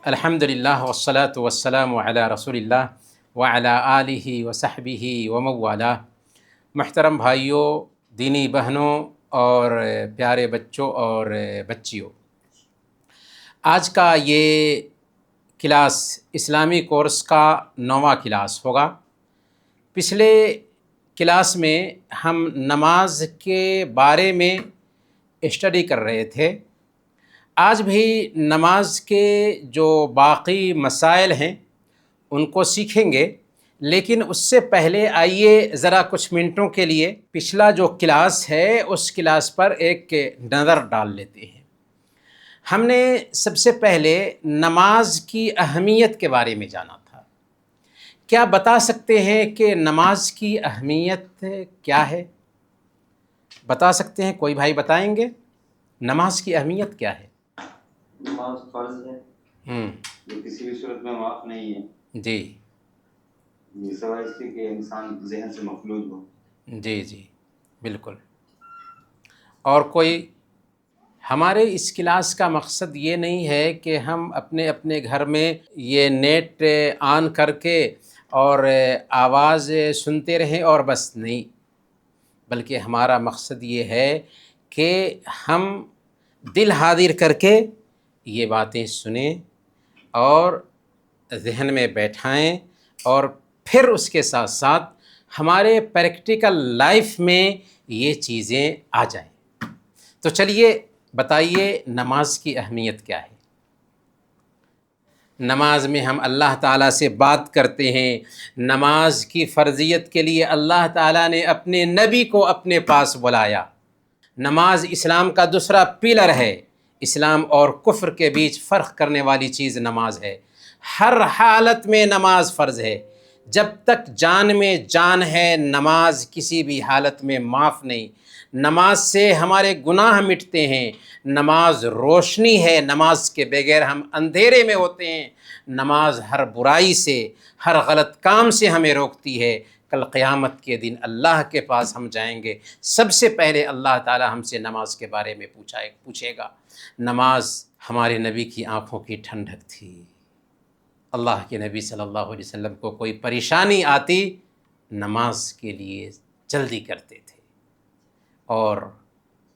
الحمدللہ والصلاة والسلام علی رسول اللہ وعلی آلہ وصحبہ ومن والہ۔ محترم بھائیوں، دینی بہنوں اور پیارے بچوں اور بچیوں، آج کا یہ کلاس اسلامی کورس کا 9واں کلاس ہوگا۔ پچھلے کلاس میں ہم نماز کے بارے میں اسٹڈی کر رہے تھے۔ آج بھی نماز کے جو باقی مسائل ہیں ان کو سیکھیں گے، لیکن اس سے پہلے آئیے ذرا کچھ منٹوں کے لیے پچھلا جو کلاس ہے اس کلاس پر ایک نظر ڈال لیتے ہیں۔ ہم نے سب سے پہلے نماز کی اہمیت کے بارے میں جانا تھا۔ کیا بتا سکتے ہیں کہ نماز کی اہمیت کیا ہے؟ بتا سکتے ہیں؟ کوئی بھائی بتائیں گے نماز کی اہمیت کیا ہے؟ نماز فرض ہے جو کسی بھی صورت میں معاف نہیں ہے۔ جی سوائے اس کے کہ انسان ذہن سے مفلوج ہو۔ جی بالکل۔ اور کوئی؟ ہمارے اس کلاس کا مقصد یہ نہیں ہے کہ ہم اپنے اپنے گھر میں یہ نیٹ آن کر کے اور آواز سنتے رہیں اور بس نہیں، بلکہ ہمارا مقصد یہ ہے کہ ہم دل حاضر کر کے یہ باتیں سنیں اور ذہن میں بیٹھائیں، اور پھر اس کے ساتھ ساتھ ہمارے پریکٹیکل لائف میں یہ چیزیں آ جائیں۔ تو چلیے بتائیے نماز کی اہمیت کیا ہے؟ نماز میں ہم اللہ تعالیٰ سے بات کرتے ہیں۔ نماز کی فرضیت کے لیے اللہ تعالیٰ نے اپنے نبی کو اپنے پاس بلایا۔ نماز اسلام کا دوسرا پلر ہے۔ اسلام اور کفر کے بیچ فرق کرنے والی چیز نماز ہے۔ ہر حالت میں نماز فرض ہے۔ جب تک جان میں جان ہے نماز کسی بھی حالت میں معاف نہیں۔ نماز سے ہمارے گناہ مٹتے ہیں۔ نماز روشنی ہے، نماز کے بغیر ہم اندھیرے میں ہوتے ہیں۔ نماز ہر برائی سے، ہر غلط کام سے ہمیں روکتی ہے۔ کل قیامت کے دن اللہ کے پاس ہم جائیں گے، سب سے پہلے اللہ تعالی ہم سے نماز کے بارے میں پوچھے گا۔ نماز ہمارے نبی کی آنکھوں کی ٹھنڈک تھی۔ اللہ کے نبی صلی اللہ علیہ وسلم کو کوئی پریشانی آتی، نماز کے لیے جلدی کرتے تھے، اور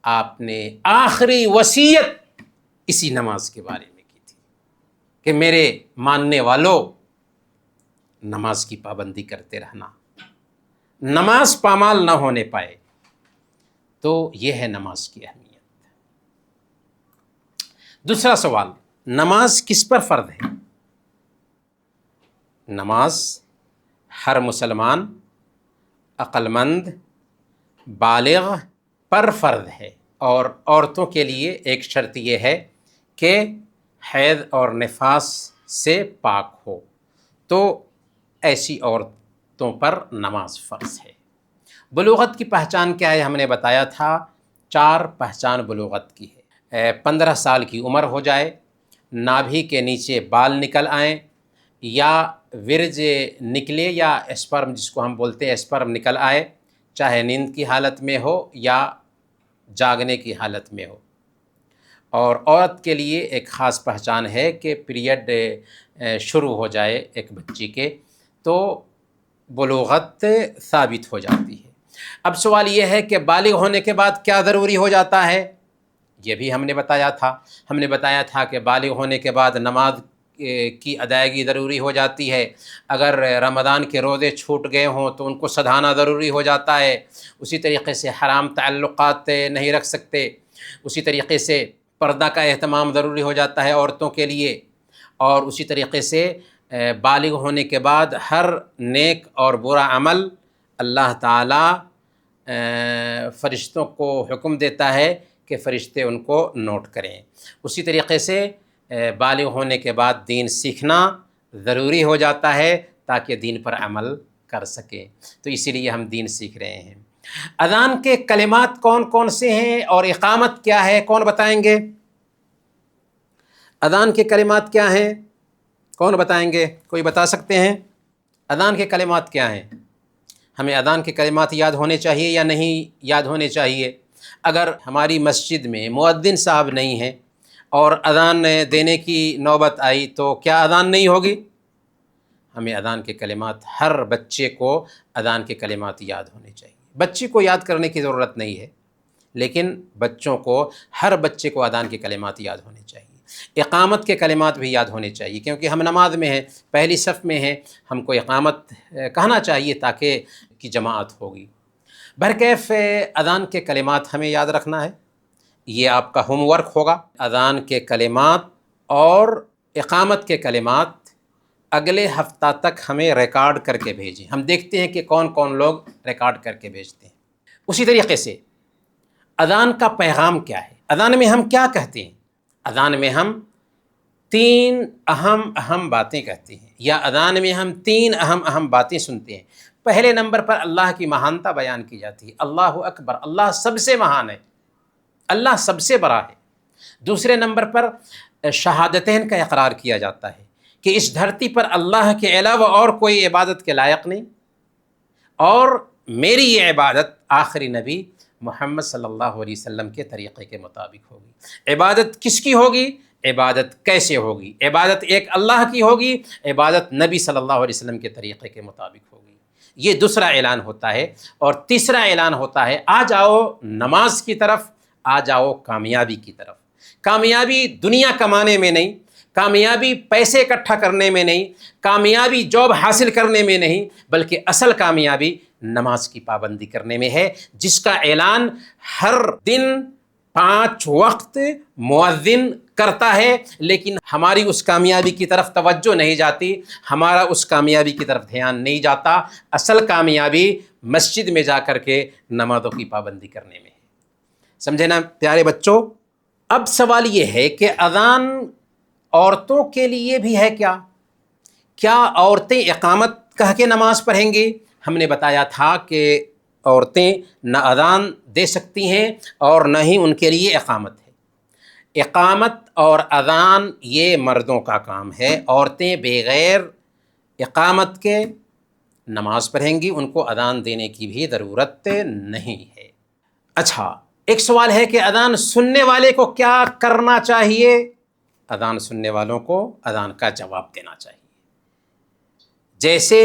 آپ نے آخری وصیت اسی نماز کے بارے میں کی تھی کہ میرے ماننے والوں نماز کی پابندی کرتے رہنا، نماز پامال نہ ہونے پائے۔ تو یہ ہے نماز کی اہمیت۔ دوسرا سوال، نماز کس پر فرض ہے؟ نماز ہر مسلمان، عقل مند، بالغ پر فرض ہے، اور عورتوں کے لیے ایک شرط یہ ہے کہ حیض اور نفاس سے پاک ہو، تو ایسی عورتوں پر نماز فرض ہے۔ بلوغت کی پہچان کیا ہے؟ ہم نے بتایا تھا 4 پہچان بلوغت کی ہے۔ 15 سال کی عمر ہو جائے، نابھی کے نیچے بال نکل آئیں، یا ورج نکلے، یا اسپرم جس کو ہم بولتے ہیں اسپرم نکل آئے، چاہے نیند کی حالت میں ہو یا جاگنے کی حالت میں ہو۔ اور عورت کے لیے ایک خاص پہچان ہے کہ پیریڈ شروع ہو جائے ایک بچی کے تو بلوغت ثابت ہو جاتی ہے۔ اب سوال یہ ہے کہ بالغ ہونے کے بعد کیا ضروری ہو جاتا ہے؟ یہ بھی ہم نے بتایا تھا۔ ہم نے بتایا تھا کہ بالغ ہونے کے بعد نماز کی ادائیگی ضروری ہو جاتی ہے۔ اگر رمضان کے روزے چھوٹ گئے ہوں تو ان کو سدھانا ضروری ہو جاتا ہے۔ اسی طریقے سے حرام تعلقات نہیں رکھ سکتے۔ اسی طریقے سے پردہ کا اہتمام ضروری ہو جاتا ہے عورتوں کے لیے۔ اور اسی طریقے سے بالغ ہونے کے بعد ہر نیک اور برا عمل اللہ تعالیٰ فرشتوں کو حکم دیتا ہے کہ فرشتے ان کو نوٹ کریں۔ اسی طریقے سے بالغ ہونے کے بعد دین سیکھنا ضروری ہو جاتا ہے تاکہ دین پر عمل کر سکیں، تو اسی لیے ہم دین سیکھ رہے ہیں۔ اذان کے کلمات کون کون سے ہیں اور اقامت کیا ہے؟ کون بتائیں گے؟ اذان کے کلمات کیا ہیں؟ کون بتائیں گے؟ کوئی بتا سکتے ہیں؟ اذان کے کلمات کیا ہیں؟ ہمیں اذان کے کلمات یاد ہونے چاہیے یا نہیں یاد ہونے چاہیے؟ اگر ہماری مسجد میں مؤذن صاحب نہیں ہیں اور اذان دینے کی نوبت آئی تو کیا اذان نہیں ہوگی؟ ہمیں اذان کے کلمات، ہر بچے کو اذان کے کلمات یاد ہونے چاہیے. بچے کو یاد کرنے کی ضرورت نہیں ہے، لیکن بچوں کو، ہر بچے کو اذان کے کلمات یاد ہونے چاہیے. اقامت کے کلمات بھی یاد ہونے چاہیے، کیونکہ ہم نماز میں ہیں، پہلی صف میں ہیں، ہم کو اقامت کہنا چاہیے تاکہ کی جماعت ہوگی. بہرکیف اذان کے کلمات ہمیں یاد رکھنا ہے، یہ آپ کا ہوم ورک ہوگا. اذان کے کلمات اور اقامت کے کلمات اگلے ہفتہ تک ہمیں ریکارڈ کر کے بھیجیں. ہم دیکھتے ہیں کہ کون کون لوگ ریکارڈ کر کے بھیجتے ہیں. اسی طریقے سے اذان کا پیغام کیا ہے؟ اذان میں ہم کیا کہتے ہیں؟ اذان میں ہم 3 اہم باتیں کہتے ہیں، یا اذان میں ہم 3 اہم باتیں سنتے ہیں. پہلے نمبر پر اللہ کی مہانتا بیان کی جاتی ہے، اللہ اکبر، اللہ سب سے مہان ہے، اللہ سب سے بڑا ہے. دوسرے نمبر پر شہادتین کا اقرار کیا جاتا ہے کہ اس دھرتی پر اللہ کے علاوہ اور کوئی عبادت کے لائق نہیں، اور میری یہ عبادت آخری نبی محمد صلی اللہ علیہ وسلم کے طریقے کے مطابق ہوگی. عبادت کس کی ہوگی؟ عبادت کیسے ہوگی؟ عبادت ایک اللہ کی ہوگی، عبادت نبی صلی اللہ علیہ وسلم کے طریقے کے مطابق ہوگی. یہ دوسرا اعلان ہوتا ہے. اور تیسرا اعلان ہوتا ہے، آ جاؤ نماز کی طرف، آ جاؤ کامیابی کی طرف. کامیابی دنیا کمانے میں نہیں، کامیابی پیسے اکٹھا کرنے میں نہیں، کامیابی جاب حاصل کرنے میں نہیں، بلکہ اصل کامیابی نماز کی پابندی کرنے میں ہے، جس کا اعلان ہر دن 5 وقت مؤذن کرتا ہے. لیکن ہماری اس کامیابی کی طرف توجہ نہیں جاتی، ہمارا اس کامیابی کی طرف دھیان نہیں جاتا. اصل کامیابی مسجد میں جا کر کے نمازوں کی پابندی کرنے میں ہے. سمجھے نا پیارے بچوں؟ اب سوال یہ ہے کہ اذان عورتوں کے لیے بھی ہے کیا؟ کیا عورتیں اقامت کہہ کے نماز پڑھیں گی؟ ہم نے بتایا تھا کہ عورتیں نہ اذان دے سکتی ہیں اور نہ ہی ان کے لیے اقامت ہے. اقامت اور اذان یہ مردوں کا کام ہے. عورتیں بغیر اقامت کے نماز پڑھیں گی، ان کو اذان دینے کی بھی ضرورت نہیں ہے. اچھا، ایک سوال ہے کہ اذان سننے والے کو کیا کرنا چاہیے؟ اذان سننے والوں کو اذان کا جواب دینا چاہیے. جیسے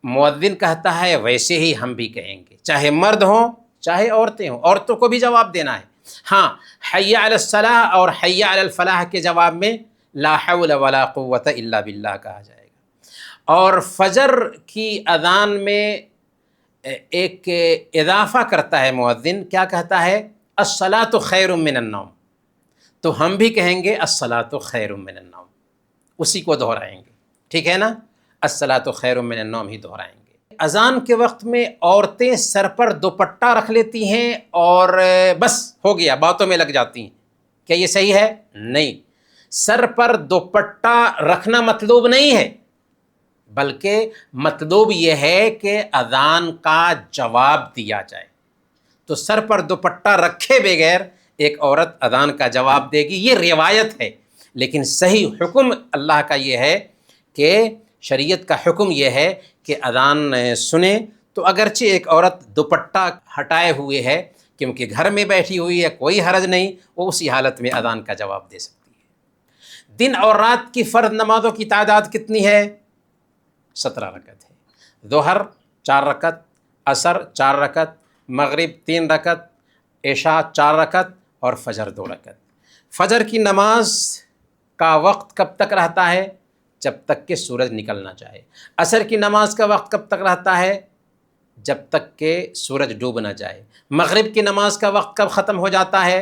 مؤذن کہتا ہے ویسے ہی ہم بھی کہیں گے، چاہے مرد ہوں چاہے عورتیں ہوں. عورتوں کو بھی جواب دینا ہے. ہاں، حی علی الصلاح اور حی علی الفلاح کے جواب میں لا حول ولا قوت الا باللہ کہا جائے گا. اور فجر کی اذان میں ایک اضافہ کرتا ہے مؤذن، کیا کہتا ہے؟ الصلاۃ خیر من النوم. تو ہم بھی کہیں گے الصلاۃ خیر من النوم، اسی کو دہرائیں گے. ٹھیک ہے نا؟ الصلاۃ خیر من النوم ہی دہرائیں گے. اذان کے وقت میں عورتیں سر پر دوپٹہ رکھ لیتی ہیں اور بس ہو گیا، باتوں میں لگ جاتی ہیں. کیا یہ صحیح ہے؟ نہیں. سر پر دوپٹہ رکھنا مطلوب نہیں ہے، بلکہ مطلوب یہ ہے کہ اذان کا جواب دیا جائے. تو سر پر دوپٹہ رکھے بغیر ایک عورت اذان کا جواب دے گی، یہ روایت ہے. لیکن صحیح حکم اللہ کا یہ ہے کہ شریعت کا حکم یہ ہے کہ اذان سنیں تو اگرچہ ایک عورت دوپٹہ ہٹائے ہوئے ہے، کیونکہ گھر میں بیٹھی ہوئی ہے، کوئی حرج نہیں، وہ اسی حالت میں اذان کا جواب دے سکتی ہے. دن اور رات کی فرض نمازوں کی تعداد کتنی ہے؟ 17 رکعت ہے. ظہر 4 رکعت، عصر 4 رکعت، مغرب 3 رکعت، عشاء 4 رکعت اور فجر 2 رکعت. فجر کی نماز کا وقت کب تک رہتا ہے؟ جب تک کہ سورج نکلنا چاہے. عصر کی نماز کا وقت کب تک رہتا ہے؟ جب تک کہ سورج ڈوب نہ جائے. مغرب کی نماز کا وقت کب ختم ہو جاتا ہے؟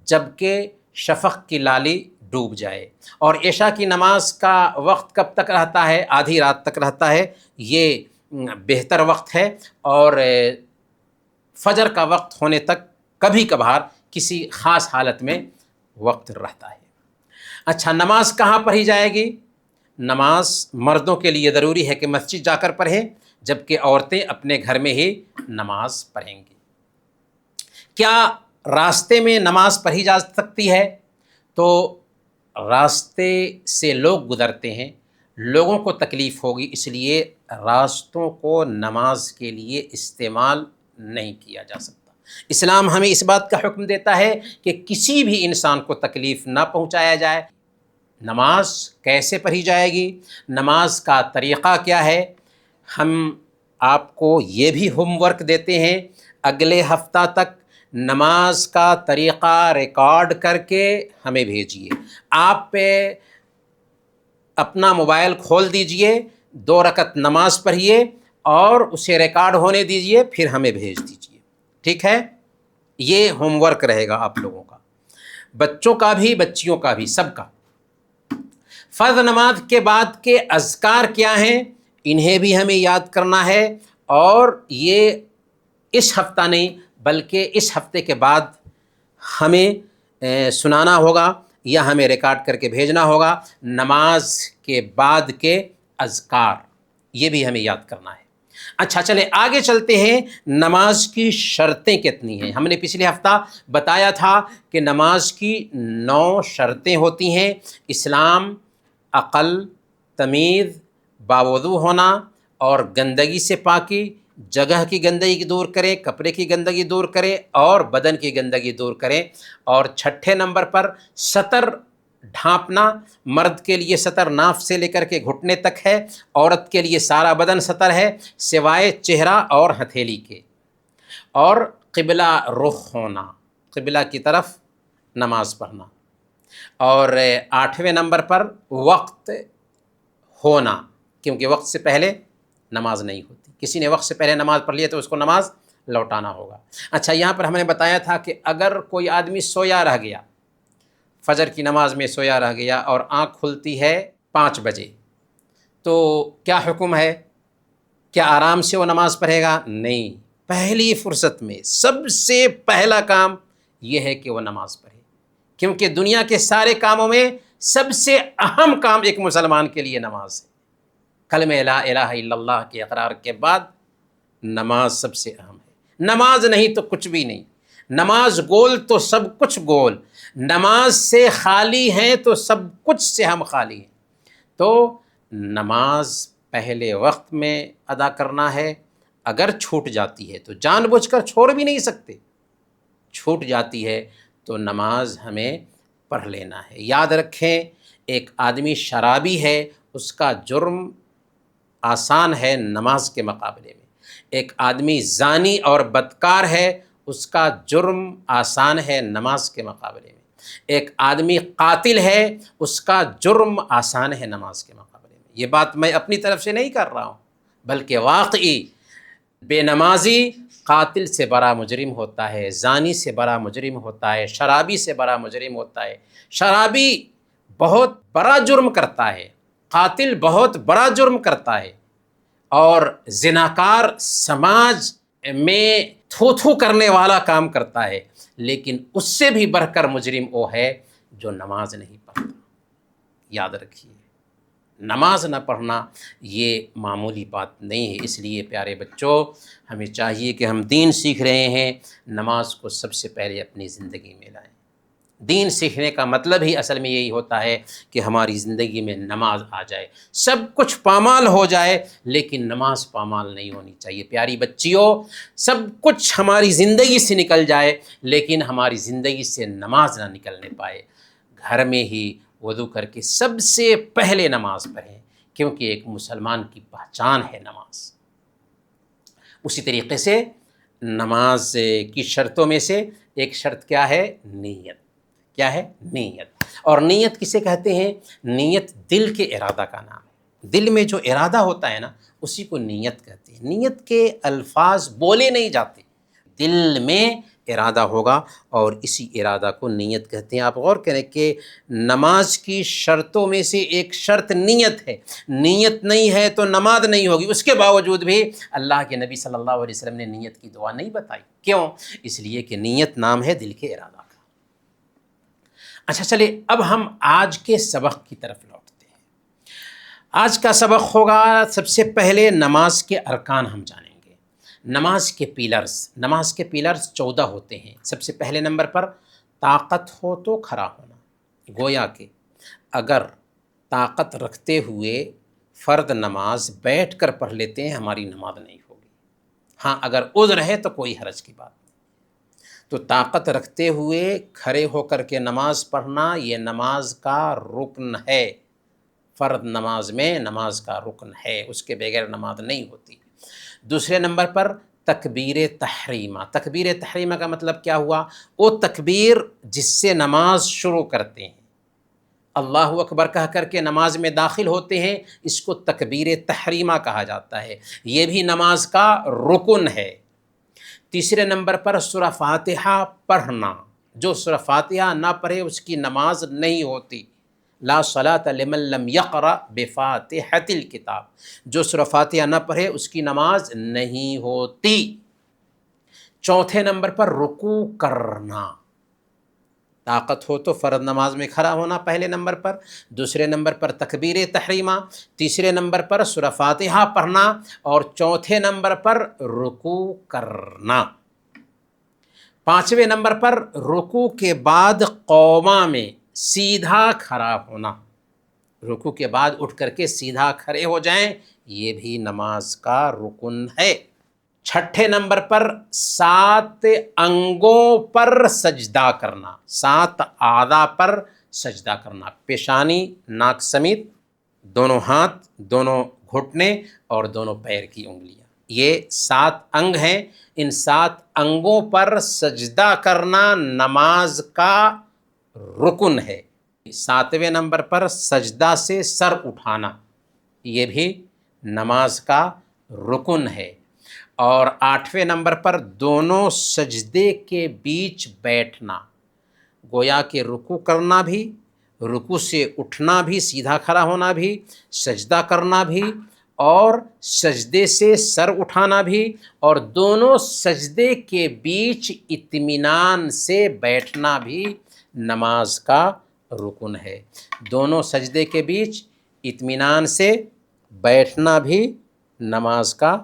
جب کہ شفق کی لالی ڈوب جائے. اور عشاء کی نماز کا وقت کب تک رہتا ہے؟ آدھی رات تک رہتا ہے. یہ بہتر وقت ہے. اور فجر کا وقت ہونے تک کبھی کبھار کسی خاص حالت میں وقت رہتا ہے. اچھا، نماز کہاں پڑھی جائے گی؟ نماز مردوں کے لیے ضروری ہے کہ مسجد جا کر پڑھیں، جبکہ عورتیں اپنے گھر میں ہی نماز پڑھیں گی. کیا راستے میں نماز پڑھی جا سکتی ہے؟ تو راستے سے لوگ گزرتے ہیں، لوگوں کو تکلیف ہوگی، اس لیے راستوں کو نماز کے لیے استعمال نہیں کیا جا سکتا. اسلام ہمیں اس بات کا حکم دیتا ہے کہ کسی بھی انسان کو تکلیف نہ پہنچایا جائے۔ نماز کیسے پڑھی جائے گی، نماز کا طریقہ کیا ہے، ہم آپ کو یہ بھی ہوم ورک دیتے ہیں۔ اگلے ہفتہ تک نماز کا طریقہ ریکارڈ کر کے ہمیں بھیجیے۔ آپ اپنا موبائل کھول دیجئے، 2 رکعت نماز پڑھیے اور اسے ریکارڈ ہونے دیجئے، پھر ہمیں بھیج دیجئے، ٹھیک ہے؟ یہ ہوم ورک رہے گا آپ لوگوں کا، بچوں کا بھی بچیوں کا بھی، سب کا۔ فرض نماز کے بعد کے اذکار کیا ہیں، انہیں بھی ہمیں یاد کرنا ہے، اور یہ اس ہفتہ نہیں بلکہ اس ہفتے کے بعد ہمیں سنانا ہوگا یا ہمیں ریکارڈ کر کے بھیجنا ہوگا۔ نماز کے بعد کے اذکار یہ بھی ہمیں یاد کرنا ہے۔ اچھا چلیں آگے چلتے ہیں۔ نماز کی شرطیں کتنی ہیں؟ ہم نے پچھلے ہفتہ بتایا تھا کہ نماز کی 9 شرطیں ہوتی ہیں۔ اسلام، عقل، تمیز، باوضو ہونا اور گندگی سے پاکی، جگہ کی گندگی دور کریں، کپڑے کی گندگی دور کریں اور بدن کی گندگی دور کریں، اور 6 نمبر پر سطر ڈھانپنا۔ مرد کے لیے سطر ناف سے لے کر کے گھٹنے تک ہے، عورت کے لیے سارا بدن سطر ہے سوائے چہرہ اور ہتھیلی کے، اور قبلہ رخ ہونا، قبلہ کی طرف نماز پڑھنا، اور 8ویں نمبر پر وقت ہونا، کیونکہ وقت سے پہلے نماز نہیں ہوتی۔ کسی نے وقت سے پہلے نماز پڑھ لی ہے تو اس کو نماز لوٹانا ہوگا۔ اچھا یہاں پر ہم نے بتایا تھا کہ اگر کوئی آدمی سویا رہ گیا، فجر کی نماز میں سویا رہ گیا اور آنکھ کھلتی ہے 5 بجے، تو کیا حکم ہے؟ کیا آرام سے وہ نماز پڑھے گا؟ نہیں، پہلی فرصت میں سب سے پہلا کام یہ ہے کہ وہ نماز پڑھے، کیونکہ دنیا کے سارے کاموں میں سب سے اہم کام ایک مسلمان کے لیے نماز ہے۔ کلمہ لا الہ الا اللہ کے اقرار کے بعد نماز سب سے اہم ہے۔ نماز نہیں تو کچھ بھی نہیں، نماز گول تو سب کچھ گول، نماز سے خالی ہیں تو سب کچھ سے ہم خالی ہیں۔ تو نماز پہلے وقت میں ادا کرنا ہے، اگر چھوٹ جاتی ہے تو جان بوجھ کر چھوڑ بھی نہیں سکتے، چھوٹ جاتی ہے تو نماز ہمیں پڑھ لینا ہے۔ یاد رکھیں، ایک آدمی شرابی ہے، اس کا جرم آسان ہے نماز کے مقابلے میں۔ ایک آدمی زانی اور بدکار ہے، اس کا جرم آسان ہے نماز کے مقابلے میں۔ ایک آدمی قاتل ہے، اس کا جرم آسان ہے نماز کے مقابلے میں۔ یہ بات میں اپنی طرف سے نہیں کر رہا ہوں، بلکہ واقعی بے نمازی قاتل سے بڑا مجرم ہوتا ہے، زانی سے بڑا مجرم ہوتا ہے، شرابی سے بڑا مجرم ہوتا ہے۔ شرابی بہت بڑا جرم کرتا ہے، قاتل بہت بڑا جرم کرتا ہے، اور زناکار سماج میں تھو تھو کرنے والا کام کرتا ہے، لیکن اس سے بھی بڑھ کر مجرم وہ ہے جو نماز نہیں پڑھتا۔ یاد رکھیے، نماز نہ پڑھنا یہ معمولی بات نہیں ہے۔ اس لیے پیارے بچوں، ہمیں چاہیے کہ ہم دین سیکھ رہے ہیں، نماز کو سب سے پہلے اپنی زندگی میں لائیں۔ دین سیکھنے کا مطلب ہی اصل میں یہی ہوتا ہے کہ ہماری زندگی میں نماز آ جائے۔ سب کچھ پامال ہو جائے لیکن نماز پامال نہیں ہونی چاہیے۔ پیاری بچیوں، سب کچھ ہماری زندگی سے نکل جائے لیکن ہماری زندگی سے نماز نہ نکلنے پائے۔ گھر میں ہی وضو کر کے سب سے پہلے نماز پڑھیں، کیونکہ ایک مسلمان کی پہچان ہے نماز۔ اسی طریقے سے نماز کی شرطوں میں سے ایک شرط کیا ہے؟ نیت۔ کیا ہے؟ نیت۔ اور نیت کسے کہتے ہیں؟ نیت دل کے ارادہ کا نام ہے۔ دل میں جو ارادہ ہوتا ہے نا، اسی کو نیت کہتے ہیں۔ نیت کے الفاظ بولے نہیں جاتے، دل میں ارادہ ہوگا اور اسی ارادہ کو نیت کہتے ہیں۔ آپ غور کریں کہ نماز کی شرطوں میں سے ایک شرط نیت ہے۔ نیت نہیں ہے تو نماز نہیں ہوگی۔ اس کے باوجود بھی اللہ کے نبی صلی اللہ علیہ وسلم نے نیت کی دعا نہیں بتائی۔ کیوں؟ اس لیے کہ نیت نام ہے دل کے ارادہ کا۔ اچھا چلے اب ہم آج کے سبق کی طرف لوٹتے ہیں۔ آج کا سبق ہوگا، سب سے پہلے نماز کے ارکان ہم جانیں گے، نماز کے پیلرز۔ نماز کے پیلرز 14 ہوتے ہیں۔ سب سے پہلے نمبر پر طاقت ہو تو کھڑا ہونا، گویا کہ اگر طاقت رکھتے ہوئے فرض نماز بیٹھ کر پڑھ لیتے ہیں ہماری نماز نہیں ہوگی۔ ہاں اگر عذر ہے تو کوئی حرج کی بات نہیں۔ تو طاقت رکھتے ہوئے کھڑے ہو کر کے نماز پڑھنا یہ نماز کا رکن ہے، فرض نماز میں نماز کا رکن ہے، اس کے بغیر نماز نہیں ہوتی۔ دوسرے نمبر پر تکبیر تحریمہ۔ تکبیر تحریمہ کا مطلب کیا ہوا؟ وہ تکبیر جس سے نماز شروع کرتے ہیں، اللہ اکبر کہہ کر کے نماز میں داخل ہوتے ہیں، اس کو تکبیر تحریمہ کہا جاتا ہے، یہ بھی نماز کا رکن ہے۔ تیسرے نمبر پر سورہ فاتحہ پڑھنا، جو سورہ فاتحہ نہ پڑھے اس کی نماز نہیں ہوتی۔ لا صلاۃ لمن لم یقرأ بفاتحۃ الکتاب، جو سورہ فاتحہ نہ پڑھے اس کی نماز نہیں ہوتی۔ چوتھے نمبر پر رکوع کرنا، طاقت ہو تو فرض نماز میں کھڑا ہونا پہلے نمبر پر، دوسرے نمبر پر تکبیر تحریمہ، تیسرے نمبر پر سورہ فاتحہ پڑھنا، اور چوتھے نمبر پر رکوع کرنا۔ پانچویں نمبر پر رکوع کے بعد قوما میں سیدھا کھڑا ہونا، رکوع کے بعد اٹھ کر کے سیدھا کھڑے ہو جائیں، یہ بھی نماز کا رکن ہے۔ چھٹے نمبر پر 7 انگوں پر سجدہ کرنا، 7 اعضاء پر سجدہ کرنا، پیشانی، ناک سمیت، دونوں ہاتھ، دونوں گھٹنے اور دونوں پیر کی انگلیاں، یہ 7 انگ ہیں، ان 7 انگوں پر سجدہ کرنا نماز کا رکن ہے۔ 7ویں نمبر پر سجدہ سے سر اٹھانا، یہ بھی نماز کا رکن ہے۔ اور 8ویں نمبر پر دونوں سجدے کے بیچ بیٹھنا، گویا کہ رکوع کرنا بھی، رکوع سے اٹھنا بھی، سیدھا کھڑا ہونا بھی، سجدہ کرنا بھی، اور سجدے سے سر اٹھانا بھی، اور دونوں سجدے کے بیچ اطمینان سے بیٹھنا بھی نماز کا رکن ہے۔ دونوں سجدے کے بیچ اطمینان سے بیٹھنا بھی نماز کا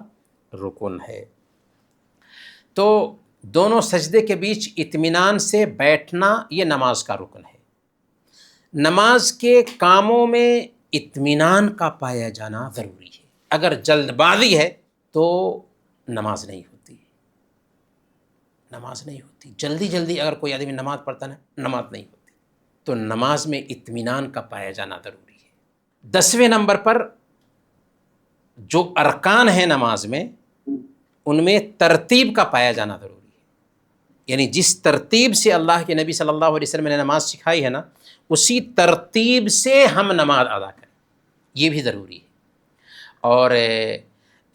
رکن ہے۔ تو دونوں سجدے کے بیچ اطمینان سے بیٹھنا یہ نماز کا رکن ہے۔ نماز کے کاموں میں اطمینان کا پایا جانا ضروری ہے، اگر جلد بازی ہے تو نماز نہیں ہوتی، نماز نہیں ہوتی، جلدی اگر کوئی آدمی نماز پڑھتا ہے نماز نہیں ہوتی، تو نماز میں اطمینان کا پایا جانا ضروری ہے۔ 10ویں نمبر پر جو ارکان ہیں نماز میں، ان میں ترتیب کا پایا جانا ضروری ہے، یعنی جس ترتیب سے اللہ کے نبی صلی اللہ علیہ وسلم نے نماز سکھائی ہے نا، اسی ترتیب سے ہم نماز ادا کریں، یہ بھی ضروری ہے۔ اور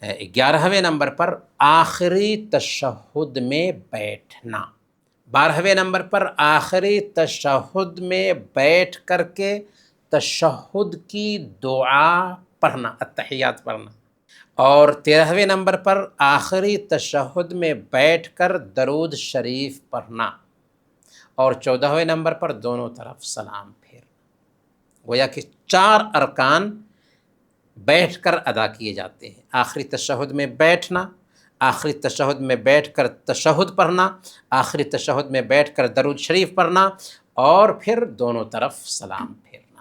11ویں نمبر پر آخری تشہد میں بیٹھنا، 12ویں نمبر پر آخری تشہد میں بیٹھ کر کے تشہد کی دعا پڑھنا، التحیات پڑھنا، اور 13ویں نمبر پر آخری تشہد میں بیٹھ کر درود شریف پڑھنا، اور 14ویں نمبر پر دونوں طرف سلام پھیرنا۔ گویا کہ 4 ارکان بیٹھ کر ادا کیے جاتے ہیں، آخری تشہد میں بیٹھنا، آخری تشہد میں بیٹھ کر تشہد پڑھنا، آخری تشہد میں بیٹھ کر درود شریف پڑھنا، اور پھر دونوں طرف سلام پھیرنا۔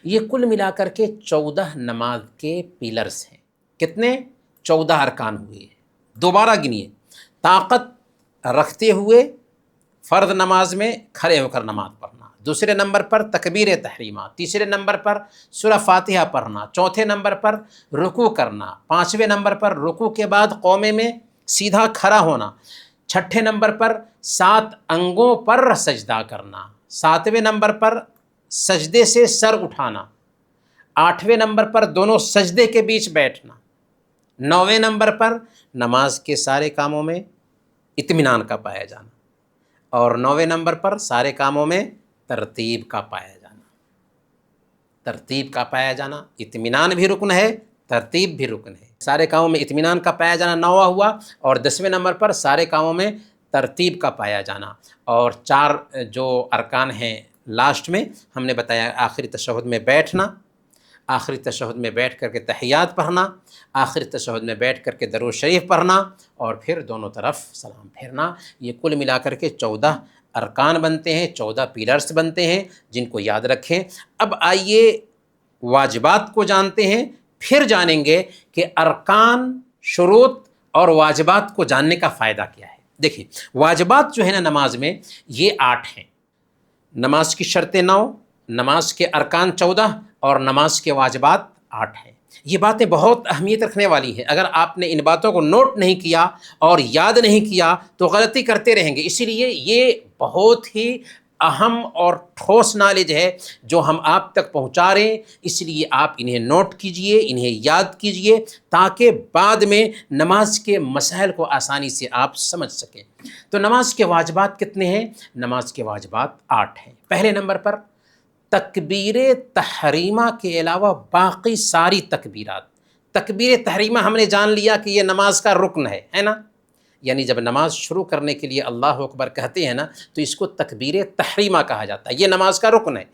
یہ کل ملا کر کے 14 نماز کے پیلرز ہیں۔ کتنے؟ 14 ارکان ہوئے۔ دوبارہ گنیے، طاقت رکھتے ہوئے فرض نماز میں کھڑے ہو کر نماز پڑھنا، دوسرے نمبر پر تکبیر تحریمہ، تیسرے نمبر پر سورہ فاتحہ پڑھنا، چوتھے نمبر پر رکوع کرنا، 5ویں نمبر پر رکوع کے بعد قومے میں سیدھا کھڑا ہونا، 6 نمبر پر 7 انگوں پر سجدہ کرنا، 7ویں نمبر پر سجدے سے سر اٹھانا، 8ویں نمبر پر دونوں سجدے کے بیچ بیٹھنا، 9ویں نمبر پر نماز کے سارے کاموں میں اطمینان کا پایا جانا، اور 9ویں نمبر پر سارے کاموں میں ترتیب کا پایا جانا۔ ترتیب کا پایا جانا، اطمینان بھی رکن ہے، ترتیب بھی رکن ہے۔ سارے کاموں میں اطمینان کا پایا جانا 9واں ہوا، اور 10ویں نمبر پر سارے کاموں میں ترتیب کا پایا جانا، اور 4 جو ارکان ہیں لاسٹ میں ہم نے بتایا، آخری تشہد میں بیٹھنا، آخری تشہد میں بیٹھ کر کے تحیات پڑھنا، آخری تشہد میں بیٹھ کر کے درود شریف پڑھنا، اور پھر دونوں طرف سلام پھیرنا۔ یہ کل ملا کر کے 14 ارکان بنتے ہیں، 14 پیلرز بنتے ہیں، جن کو یاد رکھیں۔ اب آئیے واجبات کو جانتے ہیں، پھر جانیں گے کہ ارکان، شروط اور واجبات کو جاننے کا فائدہ کیا ہے۔ دیکھیں واجبات جو ہے نا نماز میں یہ 8 ہیں. نماز کی شرطیں 9، نماز کے ارکان 14 اور نماز کے واجبات 8 ہیں. یہ باتیں بہت اہمیت رکھنے والی ہیں. اگر آپ نے ان باتوں کو نوٹ نہیں کیا اور یاد نہیں کیا تو غلطی کرتے رہیں گے. اسی لیے یہ بہت ہی اہم اور ٹھوس نالج ہے جو ہم آپ تک پہنچا رہے ہیں. اس لیے آپ انہیں نوٹ کیجئے، انہیں یاد کیجئے تاکہ بعد میں نماز کے مسائل کو آسانی سے آپ سمجھ سکیں. تو نماز کے واجبات کتنے ہیں؟ نماز کے واجبات 8 ہیں. پہلے نمبر پر تکبیر تحریمہ کے علاوہ باقی ساری تکبیرات. تکبیر تحریمہ ہم نے جان لیا کہ یہ نماز کا رکن ہے نا. یعنی جب نماز شروع کرنے کے لیے اللہ اکبر کہتے ہیں نا تو اس کو تکبیر تحریمہ کہا جاتا ہے. یہ نماز کا رکن ہے.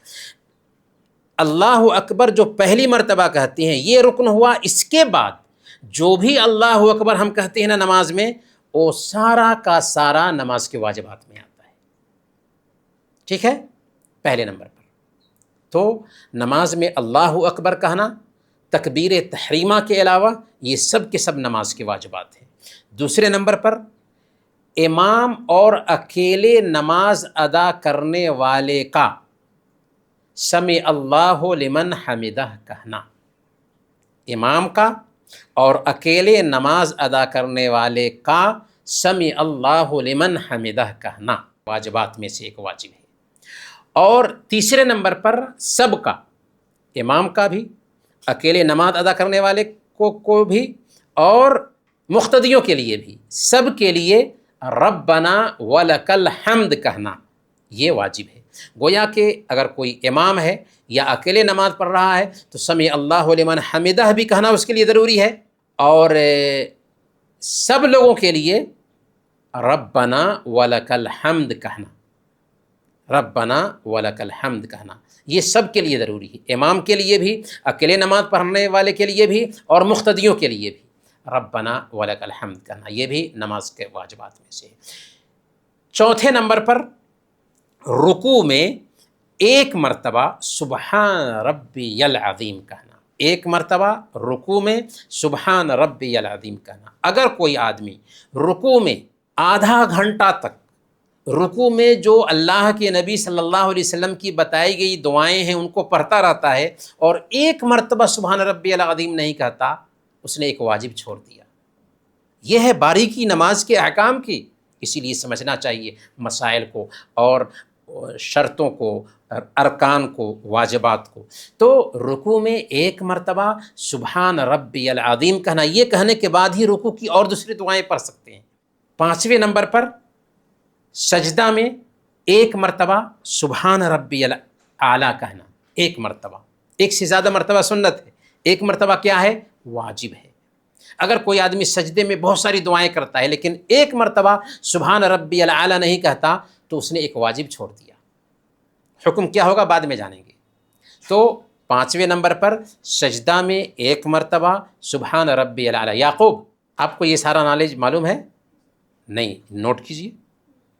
اللہ اکبر جو پہلی مرتبہ کہتے ہیں یہ رکن ہوا. اس کے بعد جو بھی اللہ اکبر ہم کہتے ہیں نا نماز میں وہ سارا کا سارا نماز کے واجبات میں آتا ہے. ٹھیک ہے، پہلے نمبر پر تو نماز میں اللہ اکبر کہنا، تکبیر تحریمہ کے علاوہ یہ سب کے سب نماز کے واجبات ہیں. دوسرے نمبر پر امام اور اکیلے نماز ادا کرنے والے کا سمع اللہ لمن حمدہ کہنا. امام کا اور اکیلے نماز ادا کرنے والے کا سمع اللہ لمن حمدہ کہنا واجبات میں سے ایک واجب ہے. اور تیسرے نمبر پر سب کا، امام کا بھی، اکیلے نماز ادا کرنے والے کو بھی اور مقتدیوں کے لیے بھی، سب کے لیے ربنا ولک الحمد کہنا یہ واجب ہے. گویا کہ اگر کوئی امام ہے یا اکیلے نماز پڑھ رہا ہے تو سمع اللہ لمن حمدہ بھی کہنا اس کے لیے ضروری ہے، اور سب لوگوں کے لیے ربنا ولک الحمد کہنا، ربنا ولک الحمد کہنا یہ سب کے لیے ضروری ہے. امام کے لیے بھی، اکیلے نماز پڑھنے والے کے لیے بھی اور مقتدیوں کے لیے بھی ربنا ولک الحمد کہنا یہ بھی نماز کے واجبات میں سے ہے. چوتھے نمبر پر رکوع میں ایک مرتبہ سبحان ربی العظیم کہنا. ایک مرتبہ رکوع میں سبحان ربی العظیم کہنا. اگر کوئی آدمی رکوع میں آدھا گھنٹہ تک رکوع میں جو اللہ کے نبی صلی اللہ علیہ وسلم کی بتائی گئی دعائیں ہیں ان کو پڑھتا رہتا ہے اور ایک مرتبہ سبحان ربی العظیم نہیں کہتا، اس نے ایک واجب چھوڑ دیا. یہ ہے باریکی نماز کے احکام کی. اسی لیے سمجھنا چاہیے مسائل کو اور شرطوں کو، ارکان کو، واجبات کو. تو رکوع میں ایک مرتبہ سبحان ربی العظیم کہنا، یہ کہنے کے بعد ہی رکوع کی اور دوسری دعائیں پڑھ سکتے ہیں. پانچویں نمبر پر سجدہ میں ایک مرتبہ سبحان ربی الاعلیٰ کہنا. ایک مرتبہ، ایک سے زیادہ مرتبہ سنت ہے، ایک مرتبہ کیا ہے؟ واجب ہے. اگر کوئی آدمی سجدے میں بہت ساری دعائیں کرتا ہے لیکن ایک مرتبہ سبحان ربی الاعلیٰ نہیں کہتا تو اس نے ایک واجب چھوڑ دیا. حکم کیا ہوگا بعد میں جانیں گے. تو پانچویں نمبر پر سجدہ میں ایک مرتبہ سبحان ربی الاعلیٰ. یعقوب آپ کو یہ سارا نالج معلوم ہے؟ نہیں، نوٹ کیجئے،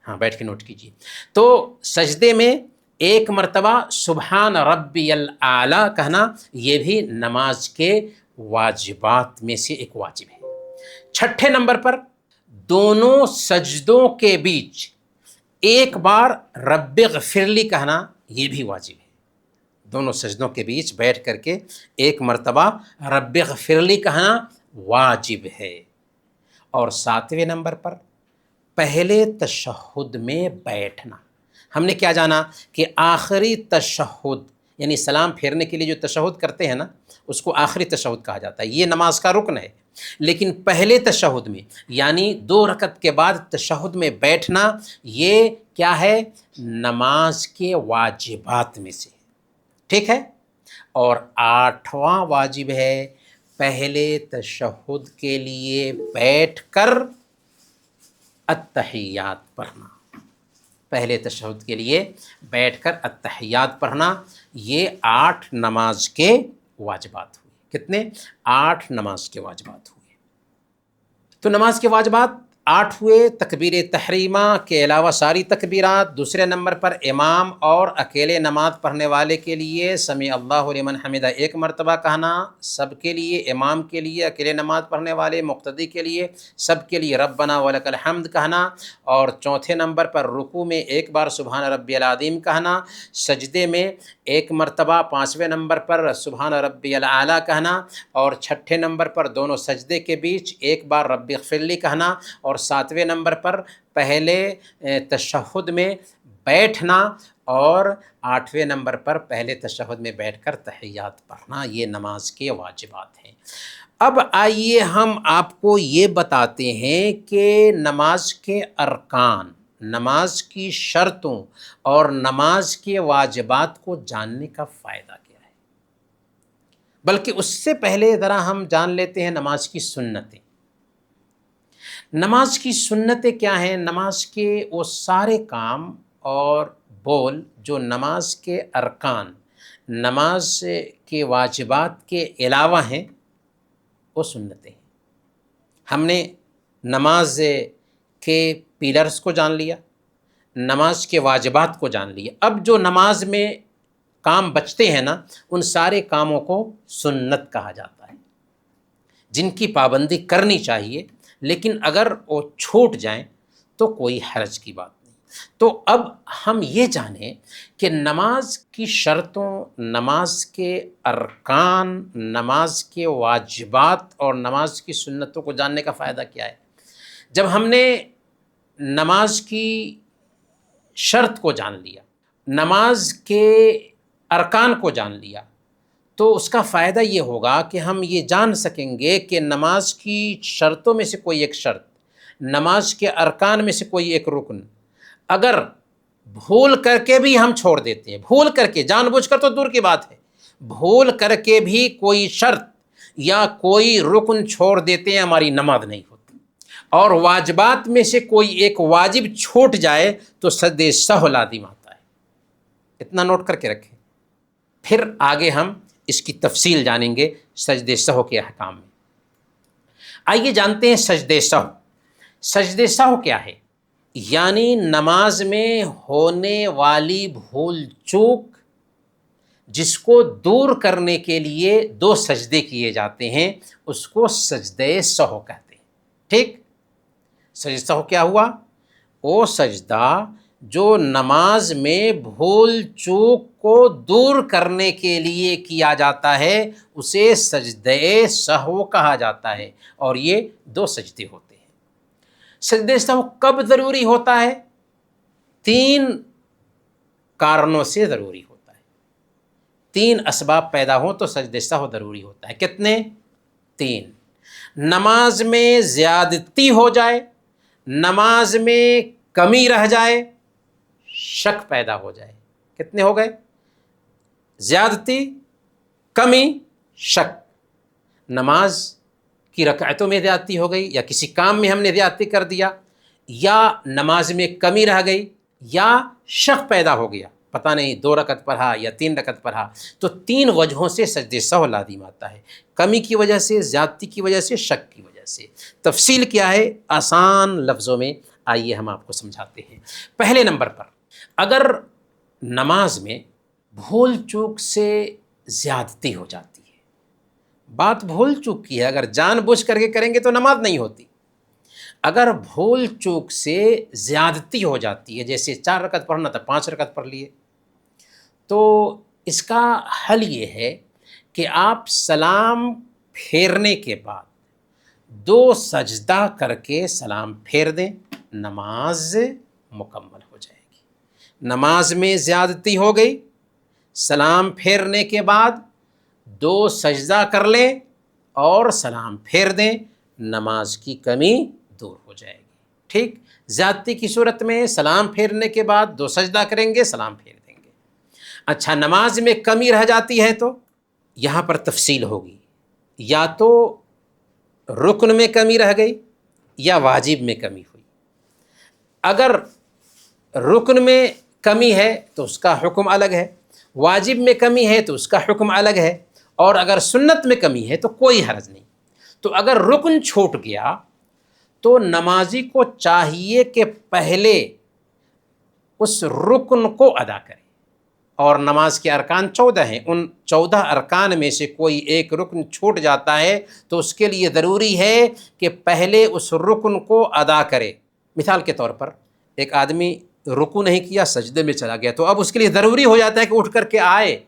ہاں بیٹھ کے نوٹ کیجئے. تو سجدے میں ایک مرتبہ سبحان ربی الاعلیٰ کہنا یہ بھی نماز کے واجبات میں سے ایک واجب ہے. چھٹے نمبر پر دونوں سجدوں کے بیچ ایک بار رب اغفر لی کہنا یہ بھی واجب ہے. دونوں سجدوں کے بیچ بیٹھ کر کے ایک مرتبہ رب اغفر لی کہنا واجب ہے. اور ساتویں نمبر پر پہلے تشہد میں بیٹھنا. ہم نے کیا جانا کہ آخری تشہد یعنی سلام پھیرنے کے لیے جو تشہد کرتے ہیں نا اس کو آخری تشہد کہا جاتا ہے. یہ نماز کا رکن ہے. لیکن پہلے تشہد میں یعنی 2 رکعت کے بعد تشہد میں بیٹھنا یہ کیا ہے؟ نماز کے واجبات میں سے. ٹھیک ہے. اور 8واں واجب ہے پہلے تشہد کے لیے بیٹھ کر التحیات پڑھنا. پہلے تشہد کے لیے بیٹھ کر التحیات پڑھنا. یہ 8 نماز کے واجبات ہوئے. کتنے؟ 8 نماز کے واجبات ہوئے. تو نماز کے واجبات 8ویں تکبیر تحریمہ کے علاوہ ساری تکبیرات. دوسرے نمبر پر امام اور اکیلے نماز پڑھنے والے کے لیے سمیع اللہ لمن حمدہ 1 مرتبہ کہنا، سب کے لیے، امام کے لیے، اکیلے نماز پڑھنے والے، مقتدی کے لیے، سب کے لیے ربنا ولک الحمد کہنا. اور چوتھے نمبر پر رکوع میں 1 بار سبحان ربی العظیم کہنا، سجدے میں 1 مرتبہ، 5ویں نمبر پر سبحان ربی الاعلیٰ کہنا، اور 6ٹھے نمبر پر دونوں سجدے کے بیچ 1 بار رب اغفر لی کہنا، اور 7ویں نمبر پر پہلے تشہد میں بیٹھنا، اور 8ویں نمبر پر پہلے تشہد میں بیٹھ کر تحیات پڑھنا. یہ نماز کے واجبات ہیں. اب آئیے ہم آپ کو یہ بتاتے ہیں کہ نماز کے ارکان، نماز کی شرطوں اور نماز کے واجبات کو جاننے کا فائدہ کیا ہے. بلکہ اس سے پہلے ذرا ہم جان لیتے ہیں نماز کی سنتیں. نماز کی سنتیں کیا ہیں؟ نماز کے وہ سارے کام اور بول جو نماز کے ارکان، نماز کے واجبات کے علاوہ ہیں، وہ سنتیں ہیں. ہم نے نماز کے پیلرز کو جان لیا، نماز کے واجبات کو جان لیا. اب جو نماز میں کام بچتے ہیں نا، ان سارے کاموں کو سنت کہا جاتا ہے، جن کی پابندی کرنی چاہیے، لیکن اگر وہ چھوٹ جائیں تو کوئی حرج کی بات نہیں. تو اب ہم یہ جانیں کہ نماز کی شرطوں، نماز کے ارکان، نماز کے واجبات اور نماز کی سنتوں کو جاننے کا فائدہ کیا ہے. جب ہم نے نماز کی شرط کو جان لیا، نماز کے ارکان کو جان لیا، تو اس کا فائدہ یہ ہوگا کہ ہم یہ جان سکیں گے کہ نماز کی شرطوں میں سے کوئی ایک شرط، نماز کے ارکان میں سے کوئی ایک رکن اگر بھول کر کے بھی ہم چھوڑ دیتے ہیں، بھول کر کے، جان بوجھ کر تو دور کی بات ہے، بھول کر کے بھی کوئی شرط یا کوئی رکن چھوڑ دیتے ہیں، ہماری نماز نہیں ہوتی. اور واجبات میں سے کوئی ایک واجب چھوٹ جائے تو سجدہ سہو لازم آتا ہے. اتنا نوٹ کر کے رکھیں. پھر آگے ہم اس کی تفصیل جانیں گے سجدہ سہو کے احکام میں. آئیے جانتے ہیں سجدہ سہو. سجدہ سہو کیا ہے؟ یعنی نماز میں ہونے والی بھول چوک جس کو دور کرنے کے لیے 2 سجدے کیے جاتے ہیں، اس کو سجدہ سہو کہتے ہیں. ٹھیک؟ سجدہ سہو کیا ہوا؟ وہ سجدہ جو نماز میں بھول چوک کو دور کرنے کے لیے کیا جاتا ہے، اسے سجدہ سہو کہا جاتا ہے. اور یہ 2 سجدے ہوتے ہیں. سجدہ سہو کب ضروری ہوتا ہے؟ 3 کارنوں سے ضروری ہوتا ہے. 3 اسباب پیدا ہوں تو سجدہ سہو ضروری ہوتا ہے. کتنے؟ 3. نماز میں زیادتی ہو جائے، نماز میں کمی رہ جائے، شک پیدا ہو جائے. کتنے ہو گئے؟ زیادتی، کمی، شک. نماز کی رکعتوں میں زیادتی ہو گئی، یا کسی کام میں ہم نے زیادتی کر دیا، یا نماز میں کمی رہ گئی، یا شک پیدا ہو گیا، پتہ نہیں 2 رکعت پڑھا یا 3 رکعت پڑھا. تو 3 وجہوں سے سجدہ سہو لازم آتا ہے: کمی کی وجہ سے، زیادتی کی وجہ سے، شک کی وجہ سے. تفصیل کیا ہے؟ آسان لفظوں میں آئیے ہم آپ کو سمجھاتے ہیں. پہلے نمبر پر، اگر نماز میں بھول چوک سے زیادتی ہو جاتی ہے، بات بھول چوک کی ہے، اگر جان بوجھ کر کے کریں گے تو نماز نہیں ہوتی. اگر بھول چوک سے زیادتی ہو جاتی ہے، جیسے 4 رکعت پڑھنا تھا 5 رکعت پڑھ لیے، تو اس کا حل یہ ہے کہ آپ سلام پھیرنے کے بعد 2 سجدہ کر کے سلام پھیر دیں، نماز مکمل ہو جائے گی. نماز میں زیادتی ہو گئی، سلام پھیرنے کے بعد 2 سجدہ کر لیں اور سلام پھیر دیں، نماز کی کمی دور ہو جائے گی. ٹھیک؟ زیادتی کی صورت میں سلام پھیرنے کے بعد 2 سجدہ کریں گے، سلام پھیر دیں گے. اچھا، نماز میں کمی رہ جاتی ہے تو یہاں پر تفصیل ہوگی. یا تو رکن میں کمی رہ گئی یا واجب میں کمی ہوئی. اگر رکن میں کمی ہے تو اس کا حکم الگ ہے، واجب میں کمی ہے تو اس کا حکم الگ ہے، اور اگر سنت میں کمی ہے تو کوئی حرج نہیں. تو اگر رکن چھوٹ گیا تو نمازی کو چاہیے کہ پہلے اس رکن کو ادا کرے، اور نماز کے ارکان 14 ہیں، ان 14 ارکان میں سے کوئی ایک رکن چھوٹ جاتا ہے تو اس کے لیے ضروری ہے کہ پہلے اس رکن کو ادا کرے۔ مثال کے طور پر ایک آدمی رکوع نہیں کیا، سجدے میں چلا گیا، تو اب اس کے لیے ضروری ہو جاتا ہے کہ اٹھ کر کے آئے،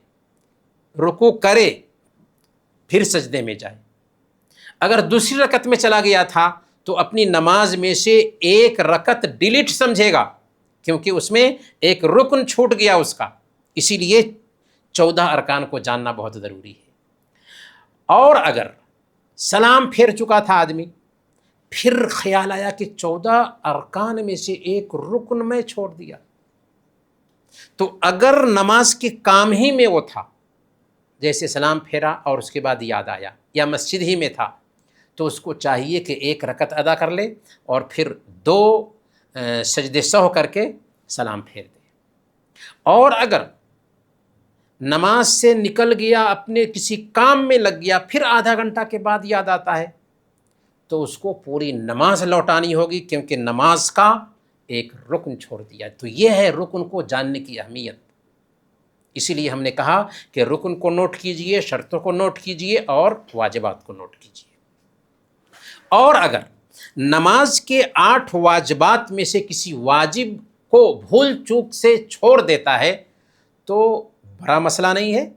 رکوع کرے، پھر سجدے میں جائے۔ اگر دوسری رکعت میں چلا گیا تھا تو اپنی نماز میں سے ایک رکعت ڈیلیٹ سمجھے گا، کیونکہ اس میں ایک رکن چھوٹ گیا اس کا، اسی لیے 14 ارکان کو جاننا بہت ضروری ہے۔ اور اگر سلام پھیر چکا تھا آدمی، پھر خیال آیا کہ 14 ارکان میں سے ایک رکن میں چھوڑ دیا، تو اگر نماز کے کام ہی میں وہ تھا، جیسے سلام پھیرا اور اس کے بعد یاد آیا، یا مسجد ہی میں تھا، تو اس کو چاہیے کہ ایک رکعت ادا کر لے اور پھر 2 سجدے سہو کر کے سلام پھیر دے۔ اور اگر نماز سے نکل گیا، اپنے کسی کام میں لگ گیا، پھر آدھا گھنٹہ کے بعد یاد آتا ہے، تو اس کو پوری نماز لوٹانی ہوگی، کیونکہ نماز کا ایک رکن چھوڑ دیا۔ تو یہ ہے رکن کو جاننے کی اہمیت۔ اسی لیے ہم نے کہا کہ رکن کو نوٹ کیجئے، شرطوں کو نوٹ کیجئے اور واجبات کو نوٹ کیجئے۔ اور اگر نماز کے 8 واجبات میں سے کسی واجب کو بھول چوک سے چھوڑ دیتا ہے تو بڑا مسئلہ نہیں ہے،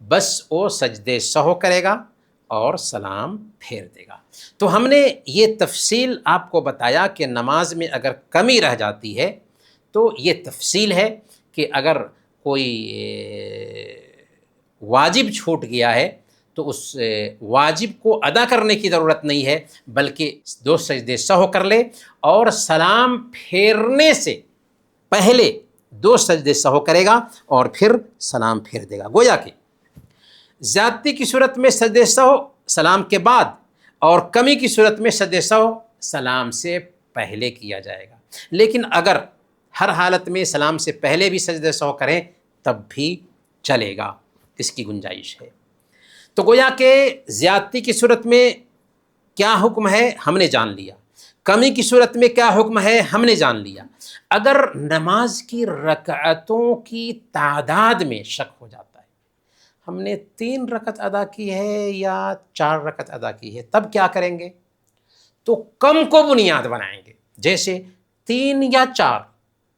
بس وہ سجدے سہو کرے گا اور سلام پھیر دے گا۔ تو ہم نے یہ تفصیل آپ کو بتایا کہ نماز میں اگر کمی رہ جاتی ہے تو یہ تفصیل ہے کہ اگر کوئی واجب چھوٹ گیا ہے تو اس واجب کو ادا کرنے کی ضرورت نہیں ہے، بلکہ 2 سجدے سہو کر لے اور سلام پھیرنے سے پہلے 2 سجدے سہو کرے گا اور پھر سلام پھیر دے گا۔ گویا کہ زیادتی کی صورت میں سجدے سہو سلام کے بعد، اور کمی کی صورت میں سجدے سہو سلام سے پہلے کیا جائے گا، لیکن اگر ہر حالت میں سلام سے پہلے بھی سجدے سہو کریں تب بھی چلے گا، اس کی گنجائش ہے۔ تو گویا کہ زیادتی کی صورت میں کیا حکم ہے ہم نے جان لیا، کمی کی صورت میں کیا حکم ہے ہم نے جان لیا۔ اگر نماز کی رکعتوں کی تعداد میں شک ہو جاتا ہے، ہم نے 3 رکعت ادا کی ہے یا 4 رکعت ادا کی ہے، تب کیا کریں گے؟ تو کم کو بنیاد بنائیں گے، جیسے 3 یا 4،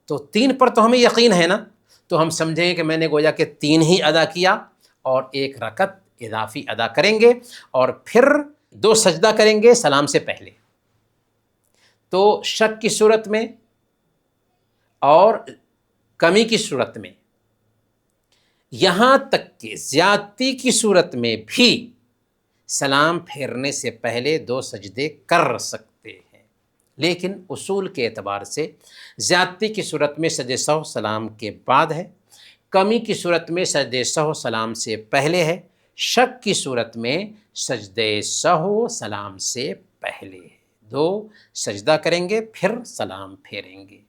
تو 3 پر تو ہمیں یقین ہے نا، تو ہم سمجھیں کہ میں نے گویا کہ 3 ہی ادا کیا اور 1 رکعت اضافی ادا کریں گے، اور پھر 2 سجدہ کریں گے سلام سے پہلے۔ تو شک کی صورت میں اور کمی کی صورت میں، یہاں تک کہ زیادتی کی صورت میں بھی سلام پھیرنے سے پہلے 2 سجدے کر سکتے ہیں، لیکن اصول کے اعتبار سے زیادتی کی صورت میں سجدے سہو سلام کے بعد ہے، کمی کی صورت میں سجدے سہو سلام سے پہلے ہے، شک کی صورت میں سجدے سہو سلام سے پہلے ہے۔ 2 سجدہ کریں گے پھر سلام پھیریں گے،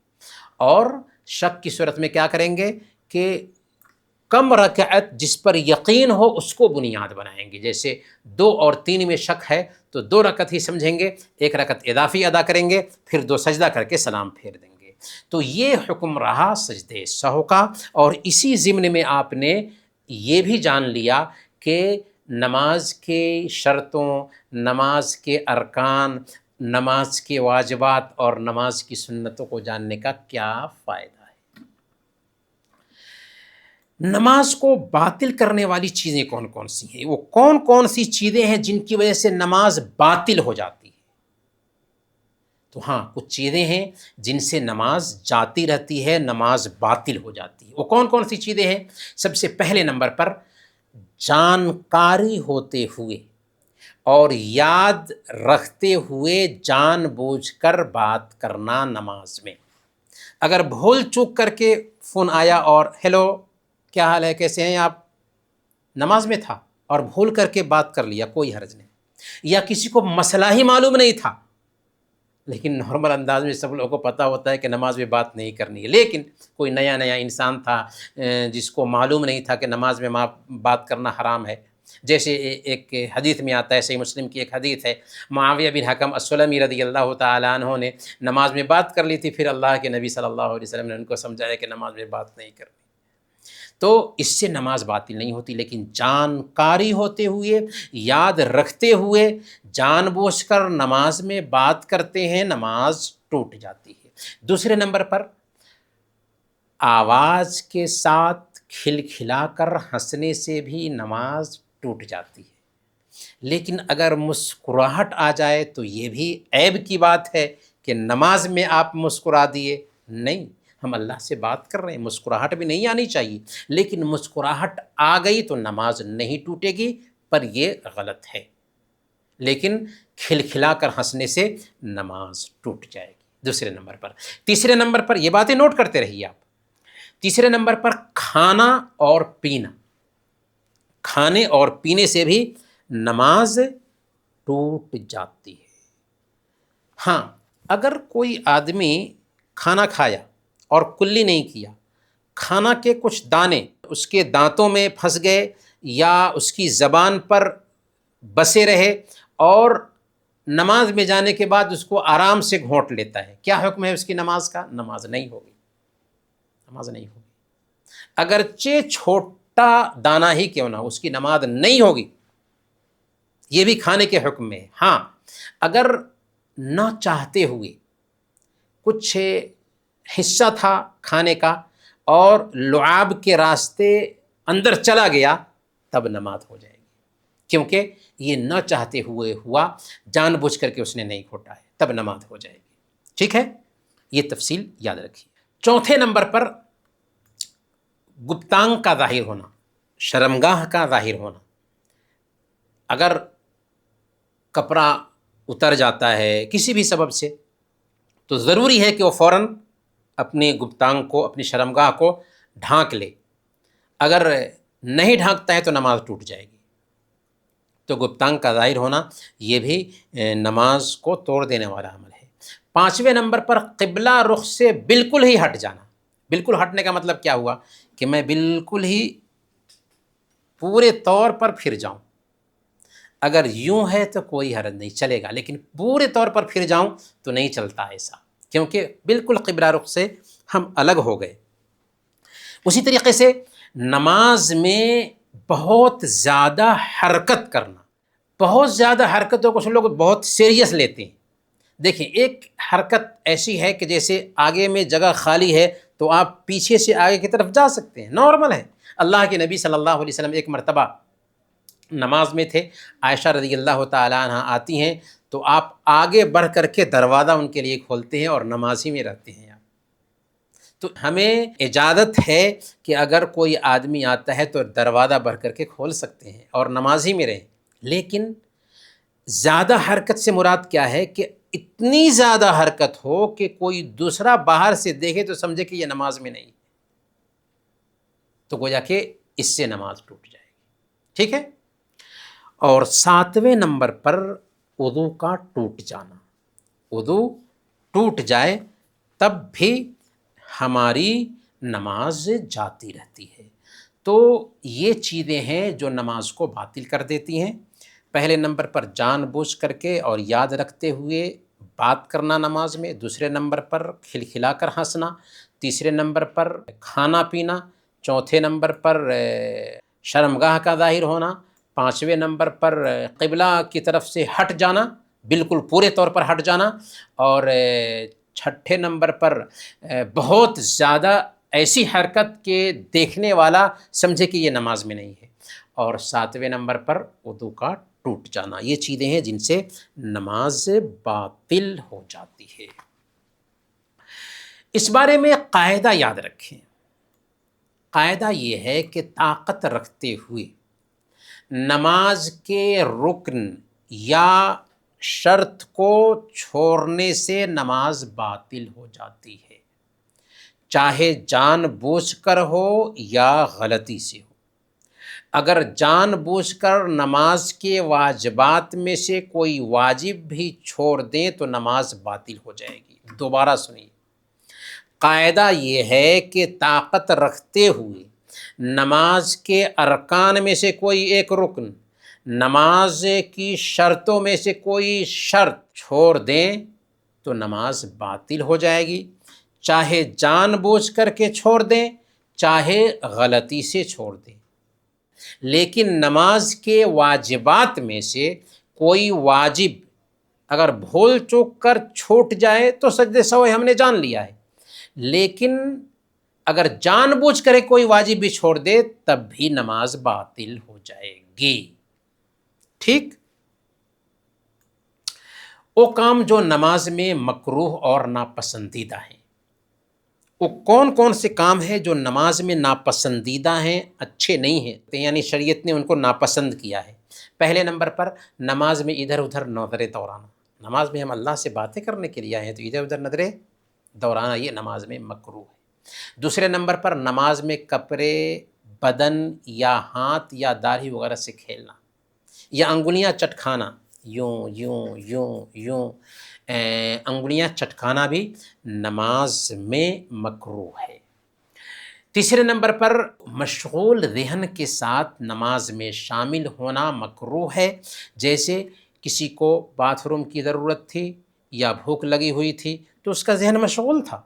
اور شک کی صورت میں کیا کریں گے کہ کم رکعت جس پر یقین ہو اس کو بنیاد بنائیں گے، جیسے 2 اور 3 میں شک ہے تو 2 رکعت ہی سمجھیں گے، 1 رکعت اضافی ادا کریں گے، پھر 2 سجدہ کر کے سلام پھیر دیں گے۔ تو یہ حکم رہا سجدے سہو کا، اور اسی ضمن میں آپ نے یہ بھی جان لیا کہ نماز کے شرطوں، نماز کے ارکان، نماز کے واجبات اور نماز کی سنتوں کو جاننے کا کیا فائدہ ہے۔ نماز کو باطل کرنے والی چیزیں کون کون سی ہیں؟ وہ کون کون سی چیزیں ہیں جن کی وجہ سے نماز باطل ہو جاتی ہے؟ تو ہاں، کچھ چیزیں ہیں جن سے نماز جاتی رہتی ہے، نماز باطل ہو جاتی ہے۔ وہ کون کون سی چیزیں ہیں؟ سب سے پہلے نمبر پر جانکاری ہوتے ہوئے اور یاد رکھتے ہوئے جان بوجھ کر بات کرنا نماز میں۔ اگر بھول چوک کر کے فون آیا اور ہیلو کیا حال ہے، کیسے ہیں آپ، نماز میں تھا اور بھول کر کے بات کر لیا، کوئی حرج نہیں۔ یا کسی کو مسئلہ ہی معلوم نہیں تھا، لیکن نارمل انداز میں سب لوگوں کو پتہ ہوتا ہے کہ نماز میں بات نہیں کرنی ہے، لیکن کوئی نیا انسان تھا جس کو معلوم نہیں تھا کہ نماز میں بات کرنا حرام ہے، جیسے ایک حدیث میں آتا ہے، صحیح مسلم کی ایک حدیث ہے، معاویہ بن حکم السلمی رضی اللہ تعالیٰ عنہ نے نماز میں بات کر لی تھی، پھر اللہ کے نبی صلی اللہ علیہ وسلم نے ان کو سمجھایا کہ نماز میں بات نہیں کرنی۔ تو اس سے نماز باطل نہیں ہوتی، لیکن جانکاری ہوتے ہوئے، یاد رکھتے ہوئے جان بوجھ کر نماز میں بات کرتے ہیں، نماز ٹوٹ جاتی ہے۔ دوسرے نمبر پر آواز کے ساتھ کھلکھلا کر ہنسنے سے بھی نماز ٹوٹ جاتی ہے، لیکن اگر مسکراہٹ آ جائے تو یہ بھی عیب کی بات ہے کہ نماز میں آپ مسکرا دیے۔ نہیں، ہم اللہ سے بات کر رہے ہیں، مسکراہٹ بھی نہیں آنی چاہیے، لیکن مسکراہٹ آ گئی تو نماز نہیں ٹوٹے گی، پر یہ غلط ہے، لیکن کھلکھلا کر ہنسنے سے نماز ٹوٹ جائے گی۔ دوسرے نمبر پر، تیسرے نمبر پر یہ باتیں نوٹ کرتے رہیے آپ۔ تیسرے نمبر پر کھانا اور پینا، کھانے اور پینے سے بھی نماز ٹوٹ جاتی ہے۔ ہاں، اگر کوئی آدمی کھانا کھایا اور کلی نہیں کیا، کھانا کے کچھ دانے اس کے دانتوں میں پھنس گئے یا اس کی زبان پر بسے رہے اور نماز میں جانے کے بعد اس کو آرام سے گھونٹ لیتا ہے، کیا حکم ہے اس کی نماز کا؟ نماز نہیں ہوگی، نماز نہیں ہوگی۔ اگرچہ چھوٹا دانہ ہی کیوں نہ ہو، اس کی نماز نہیں ہوگی، یہ بھی کھانے کے حکم میں ہے۔ ہاں، اگر نہ چاہتے ہوئے کچھ حصہ تھا کھانے کا اور لعاب کے راستے اندر چلا گیا، تب نماز ہو جائے گی، کیونکہ یہ نہ چاہتے ہوئے ہوا، جان بوجھ کر کے اس نے نہیں گھونٹا ہے، تب نماز ہو جائے گی۔ ٹھیک ہے، یہ تفصیل یاد رکھیے۔ چوتھے نمبر پر گپتانگ کا ظاہر ہونا، شرمگاہ کا ظاہر ہونا۔ اگر کپڑا اتر جاتا ہے کسی بھی سبب سے تو ضروری ہے کہ وہ فوراً اپنے گپتانگ کو، اپنی شرمگاہ کو ڈھانک لے۔ اگر نہیں ڈھانکتا ہے تو نماز ٹوٹ جائے گی۔ تو گپتانگ کا ظاہر ہونا یہ بھی نماز کو توڑ دینے والا عمل ہے۔ پانچویں نمبر پر قبلہ رخ سے بالکل ہی ہٹ جانا۔ بالکل ہٹنے کا مطلب کیا ہوا کہ میں بالکل ہی پورے طور پر پھر جاؤں۔ اگر یوں ہے تو کوئی حرج نہیں، چلے گا، لیکن پورے طور پر پھر جاؤں تو نہیں چلتا ایسا، کیونکہ بالکل قبلہ رخ سے ہم الگ ہو گئے۔ اسی طریقے سے نماز میں بہت زیادہ حرکت کرنا، بہت زیادہ حرکتوں کو لوگ بہت سیریس لیتے ہیں۔ دیکھیں، ایک حرکت ایسی ہے کہ جیسے آگے میں جگہ خالی ہے تو آپ پیچھے سے آگے کی طرف جا سکتے ہیں، نارمل ہے۔ اللہ کے نبی صلی اللہ علیہ وسلم ایک مرتبہ نماز میں تھے، عائشہ رضی اللہ تعالیٰ عنہ آتی ہیں تو آپ آگے بڑھ کر کے دروازہ ان کے لیے کھولتے ہیں اور نماز ہی میں رہتے ہیں آپ۔ تو ہمیں اجازت ہے کہ اگر کوئی آدمی آتا ہے تو دروازہ بڑھ کر کے کھول سکتے ہیں اور نماز ہی میں رہیں، لیکن زیادہ حرکت سے مراد کیا ہے کہ اتنی زیادہ حرکت ہو کہ کوئی دوسرا باہر سے دیکھے تو سمجھے کہ یہ نماز میں نہیں، تو گویا کہ اس سے نماز ٹوٹ جائے گی۔ ٹھیک ہے، اور ساتویں نمبر پر وضو کا ٹوٹ جانا۔ وضو ٹوٹ جائے تب بھی ہماری نماز جاتی رہتی ہے۔ تو یہ چیزیں ہیں جو نماز کو باطل کر دیتی ہیں۔ پہلے نمبر پر جان بوجھ کر کے اور یاد رکھتے ہوئے بات کرنا نماز میں، دوسرے نمبر پر کھلکھلا کر ہنسنا، تیسرے نمبر پر کھانا پینا، چوتھے نمبر پر شرمگاہ کا ظاہر ہونا، پانچویں نمبر پر قبلہ کی طرف سے ہٹ جانا، بالکل پورے طور پر ہٹ جانا، اور چھٹے نمبر پر بہت زیادہ ایسی حرکت کے دیکھنے والا سمجھے کہ یہ نماز میں نہیں ہے، اور ساتویں نمبر پر وضو کا ٹوٹ جانا۔ یہ چیزیں ہیں جن سے نماز باطل ہو جاتی ہے۔ اس بارے میں قاعدہ یاد رکھیں۔ قاعدہ یہ ہے کہ طاقت رکھتے ہوئے نماز کے رکن یا شرط کو چھوڑنے سے نماز باطل ہو جاتی ہے، چاہے جان بوجھ کر ہو یا غلطی سے ہو۔ اگر جان بوجھ کر نماز کے واجبات میں سے کوئی واجب بھی چھوڑ دیں تو نماز باطل ہو جائے گی۔ دوبارہ سنیے، قاعدہ یہ ہے کہ طاقت رکھتے ہوئے نماز کے ارکان میں سے کوئی ایک رکن، نماز کی شرطوں میں سے کوئی شرط چھوڑ دیں تو نماز باطل ہو جائے گی، چاہے جان بوجھ کر کے چھوڑ دیں چاہے غلطی سے چھوڑ دیں۔ لیکن نماز کے واجبات میں سے کوئی واجب اگر بھول چوک کر چھوٹ جائے تو سجدے سہو ہم نے جان لیا ہے، لیکن اگر جان بوجھ کر کوئی واجب بھی چھوڑ دے تب بھی نماز باطل ہو جائے گی۔ ٹھیک، وہ کام جو نماز میں مکروہ اور ناپسندیدہ ہیں، وہ کون کون سے کام ہیں جو نماز میں ناپسندیدہ ہیں، اچھے نہیں ہیں، یعنی شریعت نے ان کو ناپسند کیا ہے؟ پہلے نمبر پر نماز میں ادھر ادھر نظریں دوڑانا۔ نماز میں ہم اللہ سے باتیں کرنے کے لیے آئے ہیں تو ادھر ادھر نظریں دوڑانا یہ نماز میں مکروہ ہے۔ دوسرے نمبر پر نماز میں کپڑے، بدن یا ہاتھ یا داڑھی وغیرہ سے کھیلنا یا انگلیاں چٹکانا، یوں یوں یوں یوں انگلیاں چٹکانا بھی نماز میں مکروہ ہے۔ تیسرے نمبر پر مشغول ذہن کے ساتھ نماز میں شامل ہونا مکروہ ہے، جیسے کسی کو باتھ روم کی ضرورت تھی یا بھوک لگی ہوئی تھی تو اس کا ذہن مشغول تھا،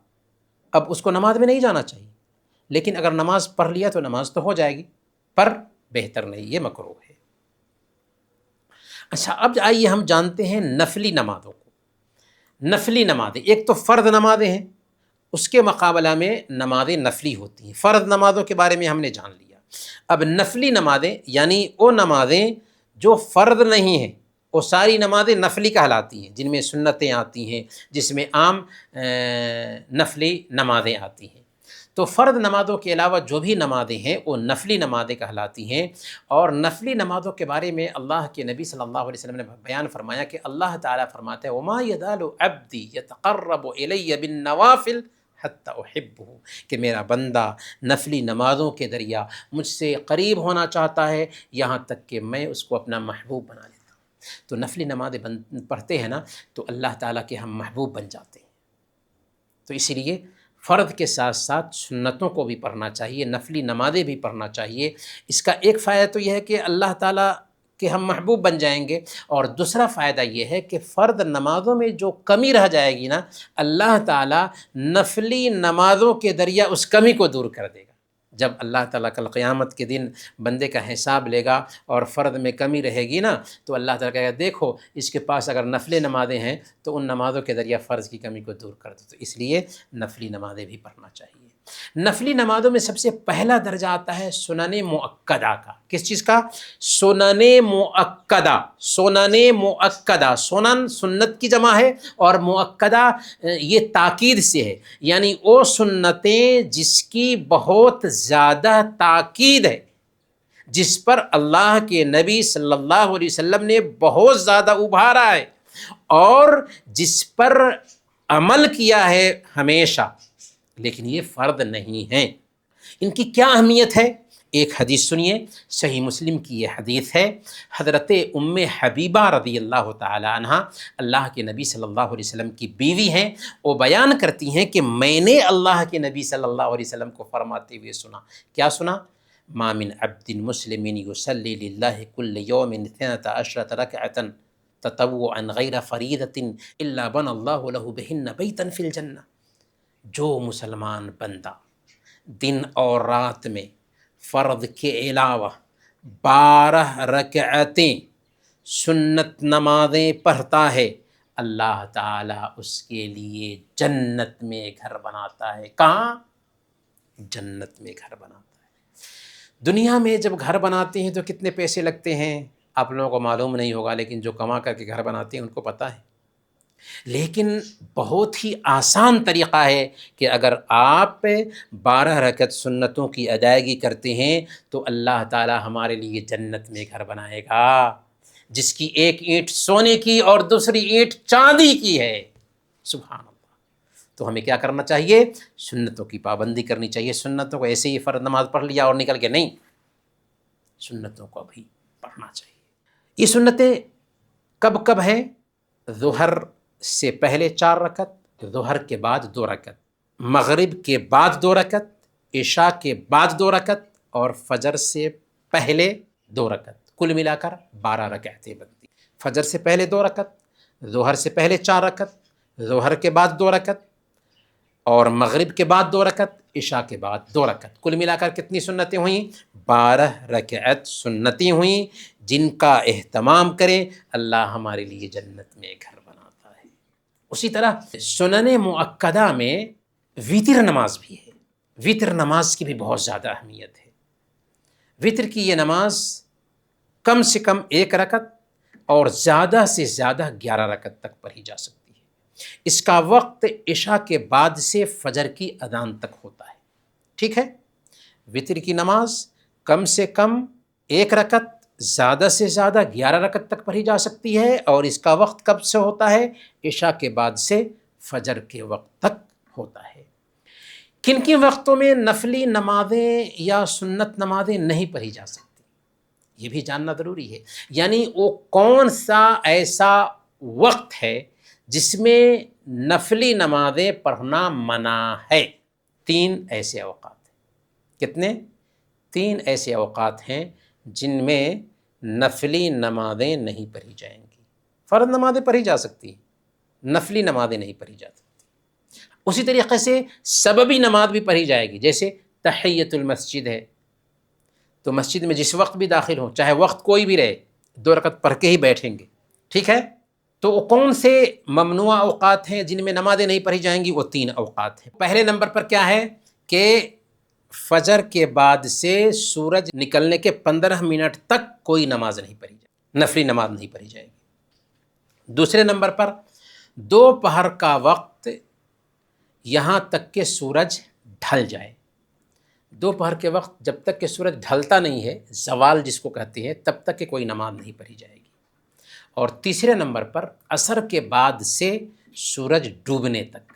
اب اس کو نماز میں نہیں جانا چاہیے، لیکن اگر نماز پڑھ لیا تو نماز تو ہو جائے گی، پر بہتر نہیں، یہ مکروہ ہے۔ اچھا، اب آئیے ہم جانتے ہیں نفلی نمازوں کو۔ نفلی نمازیں، ایک تو فرض نمازیں ہیں، اس کے مقابلہ میں نمازیں نفلی ہوتی ہیں۔ فرض نمازوں کے بارے میں ہم نے جان لیا، اب نفلی نمازیں یعنی وہ نمازیں جو فرض نہیں ہیں، وہ ساری نمازیں نفلی کہلاتی ہیں، جن میں سنتیں آتی ہیں، جس میں عام نفلی نمازیں آتی ہیں۔ تو فرض نمازوں کے علاوہ جو بھی نمازیں ہیں وہ نفلی نمازیں کہلاتی ہیں، اور نفلی نمازوں کے بارے میں اللہ کے نبی صلی اللہ علیہ وسلم نے بیان فرمایا کہ اللہ تعالیٰ فرماتے ہیں وَمَا يَزَالُ عَبْدِي يَتَقَرَّبُ إِلَيَّ بِالنَّوَافِلِ حَتَّى أُحِبَّهُ، کہ میرا بندہ نفلی نمازوں کے ذریعہ مجھ سے قریب ہونا چاہتا ہے یہاں تک کہ میں اس کو اپنا محبوب بنا لیتا ہوں۔ تو نفلی نمازیں پڑھتے ہیں نا تو اللہ تعالیٰ کے ہم محبوب بن جاتے ہیں۔ تو اسی لیے فرض کے ساتھ ساتھ سنتوں کو بھی پڑھنا چاہیے، نفلی نمازیں بھی پڑھنا چاہیے۔ اس کا ایک فائدہ تو یہ ہے کہ اللہ تعالیٰ کے ہم محبوب بن جائیں گے، اور دوسرا فائدہ یہ ہے کہ فرض نمازوں میں جو کمی رہ جائے گی نا، اللہ تعالیٰ نفلی نمازوں کے ذریعہ اس کمی کو دور کر دے گا۔ جب اللہ تعالیٰ کل قیامت کے دن بندے کا حساب لے گا اور فرض میں کمی رہے گی نا تو اللہ تعالیٰ کہے گا دیکھو اس کے پاس اگر نفلی نمازیں ہیں تو ان نمازوں کے ذریعہ فرض کی کمی کو دور کر دو۔ تو اس لیے نفلی نمازیں بھی پڑھنا چاہیے۔ نفلی نمازوں میں سب سے پہلا درجہ آتا ہے سنن مؤکدہ کا۔ کس چیز کا؟ سنن مؤکدہ۔ سنن مؤکدہ، سنن سنت کی جمع ہے، اور مؤکدہ یہ تاکید سے ہے، یعنی وہ سنتیں جس کی بہت زیادہ تاکید ہے، جس پر اللہ کے نبی صلی اللہ علیہ وسلم نے بہت زیادہ ابھارا ہے اور جس پر عمل کیا ہے ہمیشہ، لیکن یہ فرض نہیں ہیں۔ ان کی کیا اہمیت ہے؟ ایک حدیث سنیے، صحیح مسلم کی یہ حدیث ہے، حضرت ام حبیبہ رضی اللہ تعالی عنہ اللہ کے نبی صلی اللہ علیہ وسلم کی بیوی ہیں، وہ بیان کرتی ہیں کہ میں نے اللہ کے نبی صلی اللہ علیہ وسلم کو فرماتے ہوئے سنا۔ کیا سنا؟ ما من عبد مسلم یصلی للہ کل یوم 12 رکعۃ تطوعا غیر فریضۃ الا بنى اللہ له بہن بیتا فی الجنہ۔ جو مسلمان بندہ دن اور رات میں فرض کے علاوہ 12 رکعتیں سنت نمازیں پڑھتا ہے، اللہ تعالیٰ اس کے لیے جنت میں گھر بناتا ہے۔ کہاں؟ جنت میں گھر بناتا ہے۔ دنیا میں جب گھر بناتے ہیں تو کتنے پیسے لگتے ہیں آپ لوگوں کو معلوم نہیں ہوگا، لیکن جو کما کر کے گھر بناتے ہیں ان کو پتہ ہے۔ لیکن بہت ہی آسان طریقہ ہے کہ اگر آپ 12 رکعت سنتوں کی ادائیگی کرتے ہیں تو اللہ تعالی ہمارے لیے جنت میں گھر بنائے گا، جس کی ایک اینٹ سونے کی اور دوسری اینٹ چاندی کی ہے۔ سبحان اللہ۔ تو ہمیں کیا کرنا چاہیے؟ سنتوں کی پابندی کرنی چاہیے۔ سنتوں کو ایسے ہی فرض نماز پڑھ لیا اور نکل کے نہیں، سنتوں کو بھی پڑھنا چاہیے۔ یہ سنتیں کب کب ہیں؟ ظہر سے پہلے 4 رکعت، ظہر کے بعد 2 رکعت، مغرب کے بعد 2 رکعت، عشاء کے بعد 2 رکعت، اور فجر سے پہلے 2 رکعت، کل ملا کر 12 رکعتیں بنتی۔ فجر سے پہلے 2 رکعت، ظہر سے پہلے 4 رکعت، ظہر کے بعد 2 رکعت، اور مغرب کے بعد 2 رکعت، عشاء کے بعد 2 رکعت، کل ملا کر کتنی سنتیں ہوئیں؟ 12 رکعت سنتیں ہوئیں، جن کا اہتمام کریں اللہ ہمارے لیے جنت میں گھر بناتا ہے۔ اسی طرح سنن مؤکدہ میں وتر نماز بھی ہے۔ وتر نماز کی بھی بہت زیادہ اہمیت ہے۔ وتر کی یہ نماز کم سے کم 1 رکعت اور زیادہ سے زیادہ 11 رکعت تک پڑھی جا سکتی ہے۔ اس کا وقت عشاء کے بعد سے فجر کی اذان تک ہوتا ہے، ٹھیک ہے؟ وتر کی نماز کم سے کم 1 رکعت، زیادہ سے زیادہ 11 رکعت تک پڑھی جا سکتی ہے، اور اس کا وقت کب سے ہوتا ہے؟ عشاء کے بعد سے فجر کے وقت تک ہوتا ہے۔ کن کن وقتوں میں نفلی نمازیں یا سنت نمازیں نہیں پڑھی جا سکتی، یہ بھی جاننا ضروری ہے۔ یعنی وہ کون سا ایسا وقت ہے جس میں نفلی نمازیں پڑھنا منع ہے؟ 3 ایسے اوقات ہیں۔ کتنے؟ 3 ایسے اوقات ہیں جن میں نفلی نمازیں نہیں پڑھی جائیں گی۔ فرض نمازیں پڑھی جا سکتی ہیں، نفلی نمازیں نہیں پڑھی جا سکتی۔ اسی طریقے سے سببی نماز بھی پڑھی جائے گی، جیسے تحیۃ المسجد ہے، تو مسجد میں جس وقت بھی داخل ہوں، چاہے وقت کوئی بھی رہے، 2 رکعت پڑھ کے ہی بیٹھیں گے، ٹھیک ہے؟ تو وہ کون سے ممنوع اوقات ہیں جن میں نمازیں نہیں پڑھی جائیں گی؟ وہ 3 اوقات ہیں۔ پہلے نمبر پر کیا ہے کہ فجر کے بعد سے سورج نکلنے کے 15 منٹ تک کوئی نماز نہیں پڑھی جائے گی، نفلی نماز نہیں پڑھی جائے گی۔ دوسرے نمبر پر دوپہر کا وقت یہاں تک کہ سورج ڈھل جائے، دوپہر کے وقت جب تک کہ سورج ڈھلتا نہیں ہے، زوال جس کو کہتے ہیں، تب تک کہ کوئی نماز نہیں پڑھی جائے گی۔ اور تیسرے نمبر پر عصر کے بعد سے سورج ڈوبنے تک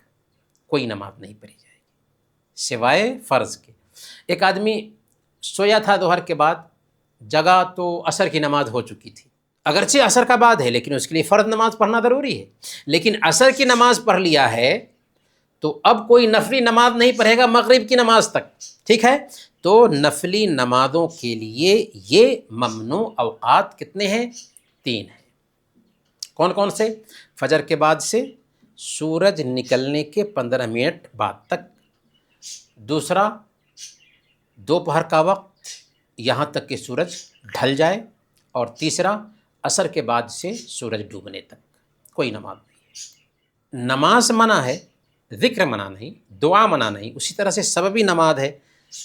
کوئی نماز نہیں پڑھی جائے گی سوائے فرض کے۔ ایک آدمی سویا تھا ظہر کے بعد، جگا تو عصر کی نماز ہو چکی تھی، اگرچہ عصر کا بعد ہے لیکن اس کے لیے فرض نماز پڑھنا ضروری ہے، لیکن عصر کی نماز پڑھ لیا ہے تو اب کوئی نفلی نماز نہیں پڑھے گا مغرب کی نماز تک، ٹھیک ہے؟ تو نفلی نمازوں کے لیے یہ ممنوع اوقات کتنے ہیں؟ 3 ہیں۔ کون کون سے؟ فجر کے بعد سے سورج نکلنے کے 15 منٹ بعد تک، دوسرا دوپہر کا وقت یہاں تک کہ سورج ڈھل جائے، اور تیسرا عصر کے بعد سے سورج ڈوبنے تک کوئی نماز نہیں ہے۔ نماز منع ہے، ذکر منع نہیں، دعا منع نہیں۔ اسی طرح سے سببی نماز ہے،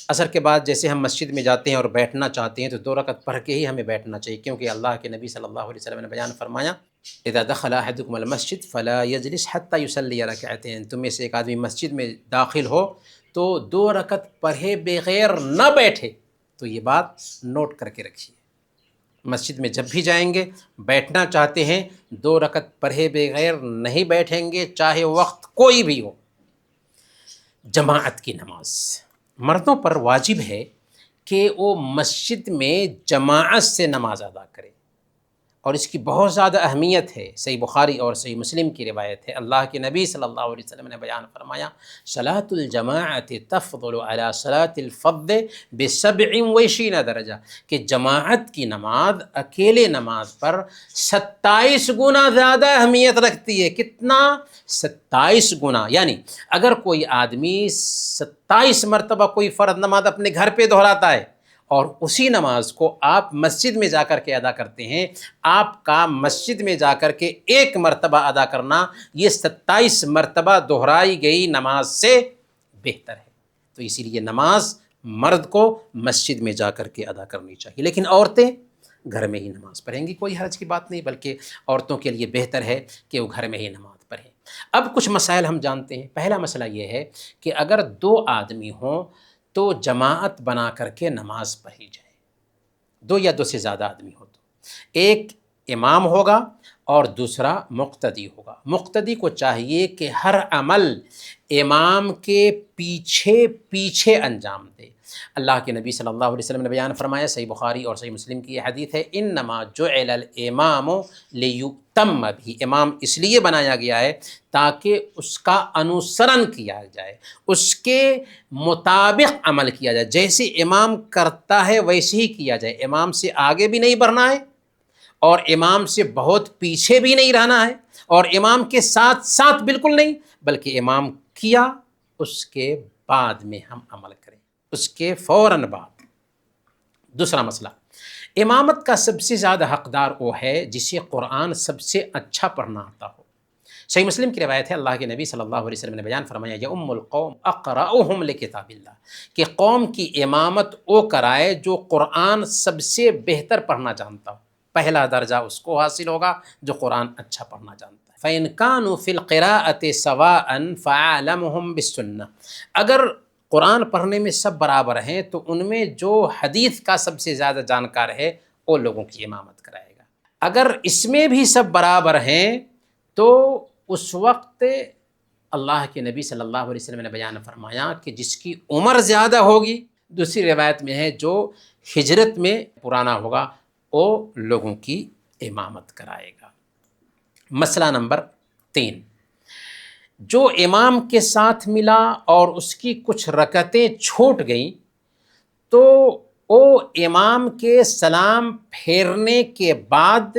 عصر کے بعد جیسے ہم مسجد میں جاتے ہیں اور بیٹھنا چاہتے ہیں تو 2 رکعت پڑھ کے ہی ہمیں بیٹھنا چاہیے، کیونکہ اللہ کے نبی صلی اللہ علیہ وسلم نے بیان فرمایا اذا دخل احدکم المسجد فلا يجلس حتى يصلي ركعتين، تم میں سے ایک آدمی مسجد میں داخل ہو تو 2 رکعت پڑھے بغیر نہ بیٹھے۔ تو یہ بات نوٹ کر کے رکھیے، مسجد میں جب بھی جائیں گے، بیٹھنا چاہتے ہیں، 2 رکعت پڑھے بغیر نہیں بیٹھیں گے، چاہے وقت کوئی بھی ہو۔ جماعت کی نماز مردوں پر واجب ہے کہ وہ مسجد میں جماعت سے نماز ادا کرے، اور اس کی بہت زیادہ اہمیت ہے۔ صحیح بخاری اور صحیح مسلم کی روایت ہے، اللہ کے نبی صلی اللہ علیہ وسلم نے بیان فرمایا صلاۃ الجماعت تفضل علی صلاۃ الفرد ب27 درجہ، کہ جماعت کی نماز اکیلے نماز پر 27 گنا زیادہ اہمیت رکھتی ہے۔ کتنا؟ 27 گنا۔ یعنی اگر کوئی آدمی 27 مرتبہ کوئی فرض نماز اپنے گھر پہ دہراتا ہے اور اسی نماز کو آپ مسجد میں جا کر کے ادا کرتے ہیں، آپ کا مسجد میں جا کر کے 1 مرتبہ ادا کرنا یہ 27 مرتبہ دہرائی گئی نماز سے بہتر ہے۔ تو اسی لیے نماز مرد کو مسجد میں جا کر کے ادا کرنی چاہیے، لیکن عورتیں گھر میں ہی نماز پڑھیں گی، کوئی حرج کی بات نہیں، بلکہ عورتوں کے لیے بہتر ہے کہ وہ گھر میں ہی نماز پڑھیں۔ اب کچھ مسائل ہم جانتے ہیں۔ پہلا مسئلہ یہ ہے کہ اگر 2 آدمی ہوں تو جماعت بنا کر کے نماز پڑھی جائے، 2 یا 2 سے زیادہ آدمی ہو تو ایک امام ہوگا اور دوسرا مقتدی ہوگا۔ مقتدی کو چاہیے کہ ہر عمل امام کے پیچھے پیچھے انجام دے۔ اللہ کے نبی صلی اللہ علیہ وسلم نے بیان فرمایا، صحیح بخاری اور صحیح مسلم کی یہ حدیث ہے، انما جعل الامام لیؤتم بہ، امام اس لیے بنایا گیا ہے تاکہ اس کا انوسرن کیا جائے، اس کے مطابق عمل کیا جائے، جیسے امام کرتا ہے ویسے ہی کیا جائے، امام سے آگے بھی نہیں بڑھنا ہے اور امام سے بہت پیچھے بھی نہیں رہنا ہے اور امام کے ساتھ ساتھ بالکل نہیں، بلکہ امام کیا اس کے بعد میں ہم عمل کریں، اس کے فوراً بعد۔ دوسرا مسئلہ، امامت کا سب سے زیادہ حقدار وہ ہے جسے قرآن سب سے اچھا پڑھنا آتا ہو۔ صحیح مسلم کی روایت ہے، اللہ کے نبی صلی اللہ علیہ وسلم نے بیان فرمایا، یؤم القوم اقرأہم لکتاب اللہ، کہ قوم کی امامت وہ کرائے جو قرآن سب سے بہتر پڑھنا جانتا ہو، پہلا درجہ اس کو حاصل ہوگا جو قرآن اچھا پڑھنا جانتا ہے۔ فَإِن كَانُوا فِي الْقِرَاءَةِ سَوَاءً فَأَعْلَمُهُمْ بِالسُّنَّةِ، اگر قرآن پڑھنے میں سب برابر ہیں تو ان میں جو حدیث کا سب سے زیادہ جانکار ہے وہ لوگوں کی امامت کرائے گا۔ اگر اس میں بھی سب برابر ہیں تو اس وقت اللہ کے نبی صلی اللہ علیہ وسلم نے بیان فرمایا کہ جس کی عمر زیادہ ہوگی، دوسری روایت میں ہے جو ہجرت میں پرانا ہوگا، وہ لوگوں کی امامت کرائے گا۔ مسئلہ نمبر 3، جو امام کے ساتھ ملا اور اس کی کچھ رکعتیں چھوٹ گئیں تو وہ امام کے سلام پھیرنے کے بعد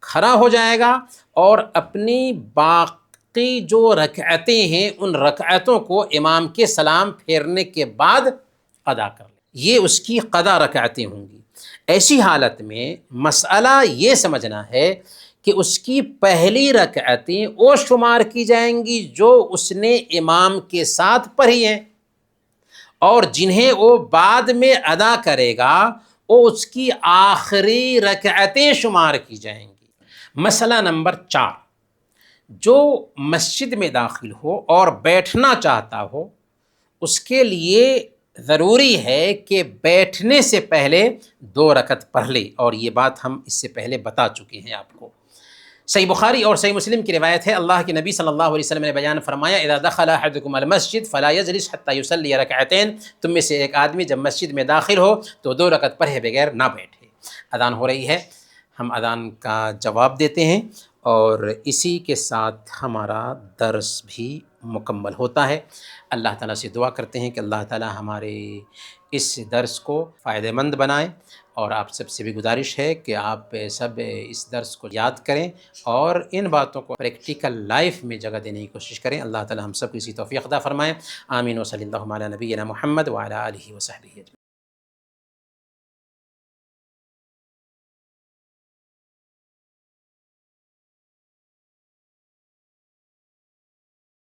کھڑا ہو جائے گا اور اپنی باقی جو رکعتیں ہیں ان رکعتوں کو امام کے سلام پھیرنے کے بعد ادا کر لے، یہ اس کی قضا رکعتیں ہوں گی۔ ایسی حالت میں مسئلہ یہ سمجھنا ہے کہ اس کی پہلی رکعتیں وہ شمار کی جائیں گی جو اس نے امام کے ساتھ پڑھی ہیں، اور جنہیں وہ بعد میں ادا کرے گا وہ اس کی آخری رکعتیں شمار کی جائیں گی۔ مسئلہ نمبر 4، جو مسجد میں داخل ہو اور بیٹھنا چاہتا ہو اس کے لیے ضروری ہے کہ بیٹھنے سے پہلے 2 رکعت پڑھ لے، اور یہ بات ہم اس سے پہلے بتا چکے ہیں آپ کو۔ صحیح بخاری اور صحیح مسلم کی روایت ہے، اللہ کے نبی صلی اللہ علیہ وسلم نے بیان فرمایا، اذا دخل احدکم المسجد فلا یجلس حتی یصلی رکعتین، تم میں سے ایک آدمی جب مسجد میں داخل ہو تو 2 رکعت پڑھے بغیر نہ بیٹھے۔ اذان ہو رہی ہے، ہم اذان کا جواب دیتے ہیں اور اسی کے ساتھ ہمارا درس بھی مکمل ہوتا ہے۔ اللہ تعالیٰ سے دعا کرتے ہیں کہ اللہ تعالیٰ ہمارے اس درس کو فائدہ مند بنائے، اور آپ سب سے بھی گزارش ہے کہ آپ سب اس درس کو یاد کریں اور ان باتوں کو پریکٹیکل لائف میں جگہ دینے کی کوشش کریں۔ اللہ تعالیٰ ہم سب کو اسی توفیق عطا فرمائے۔ آمین و صلی اللہ علی نبینا محمد وعلی آلہ وصحبہ اجمعین۔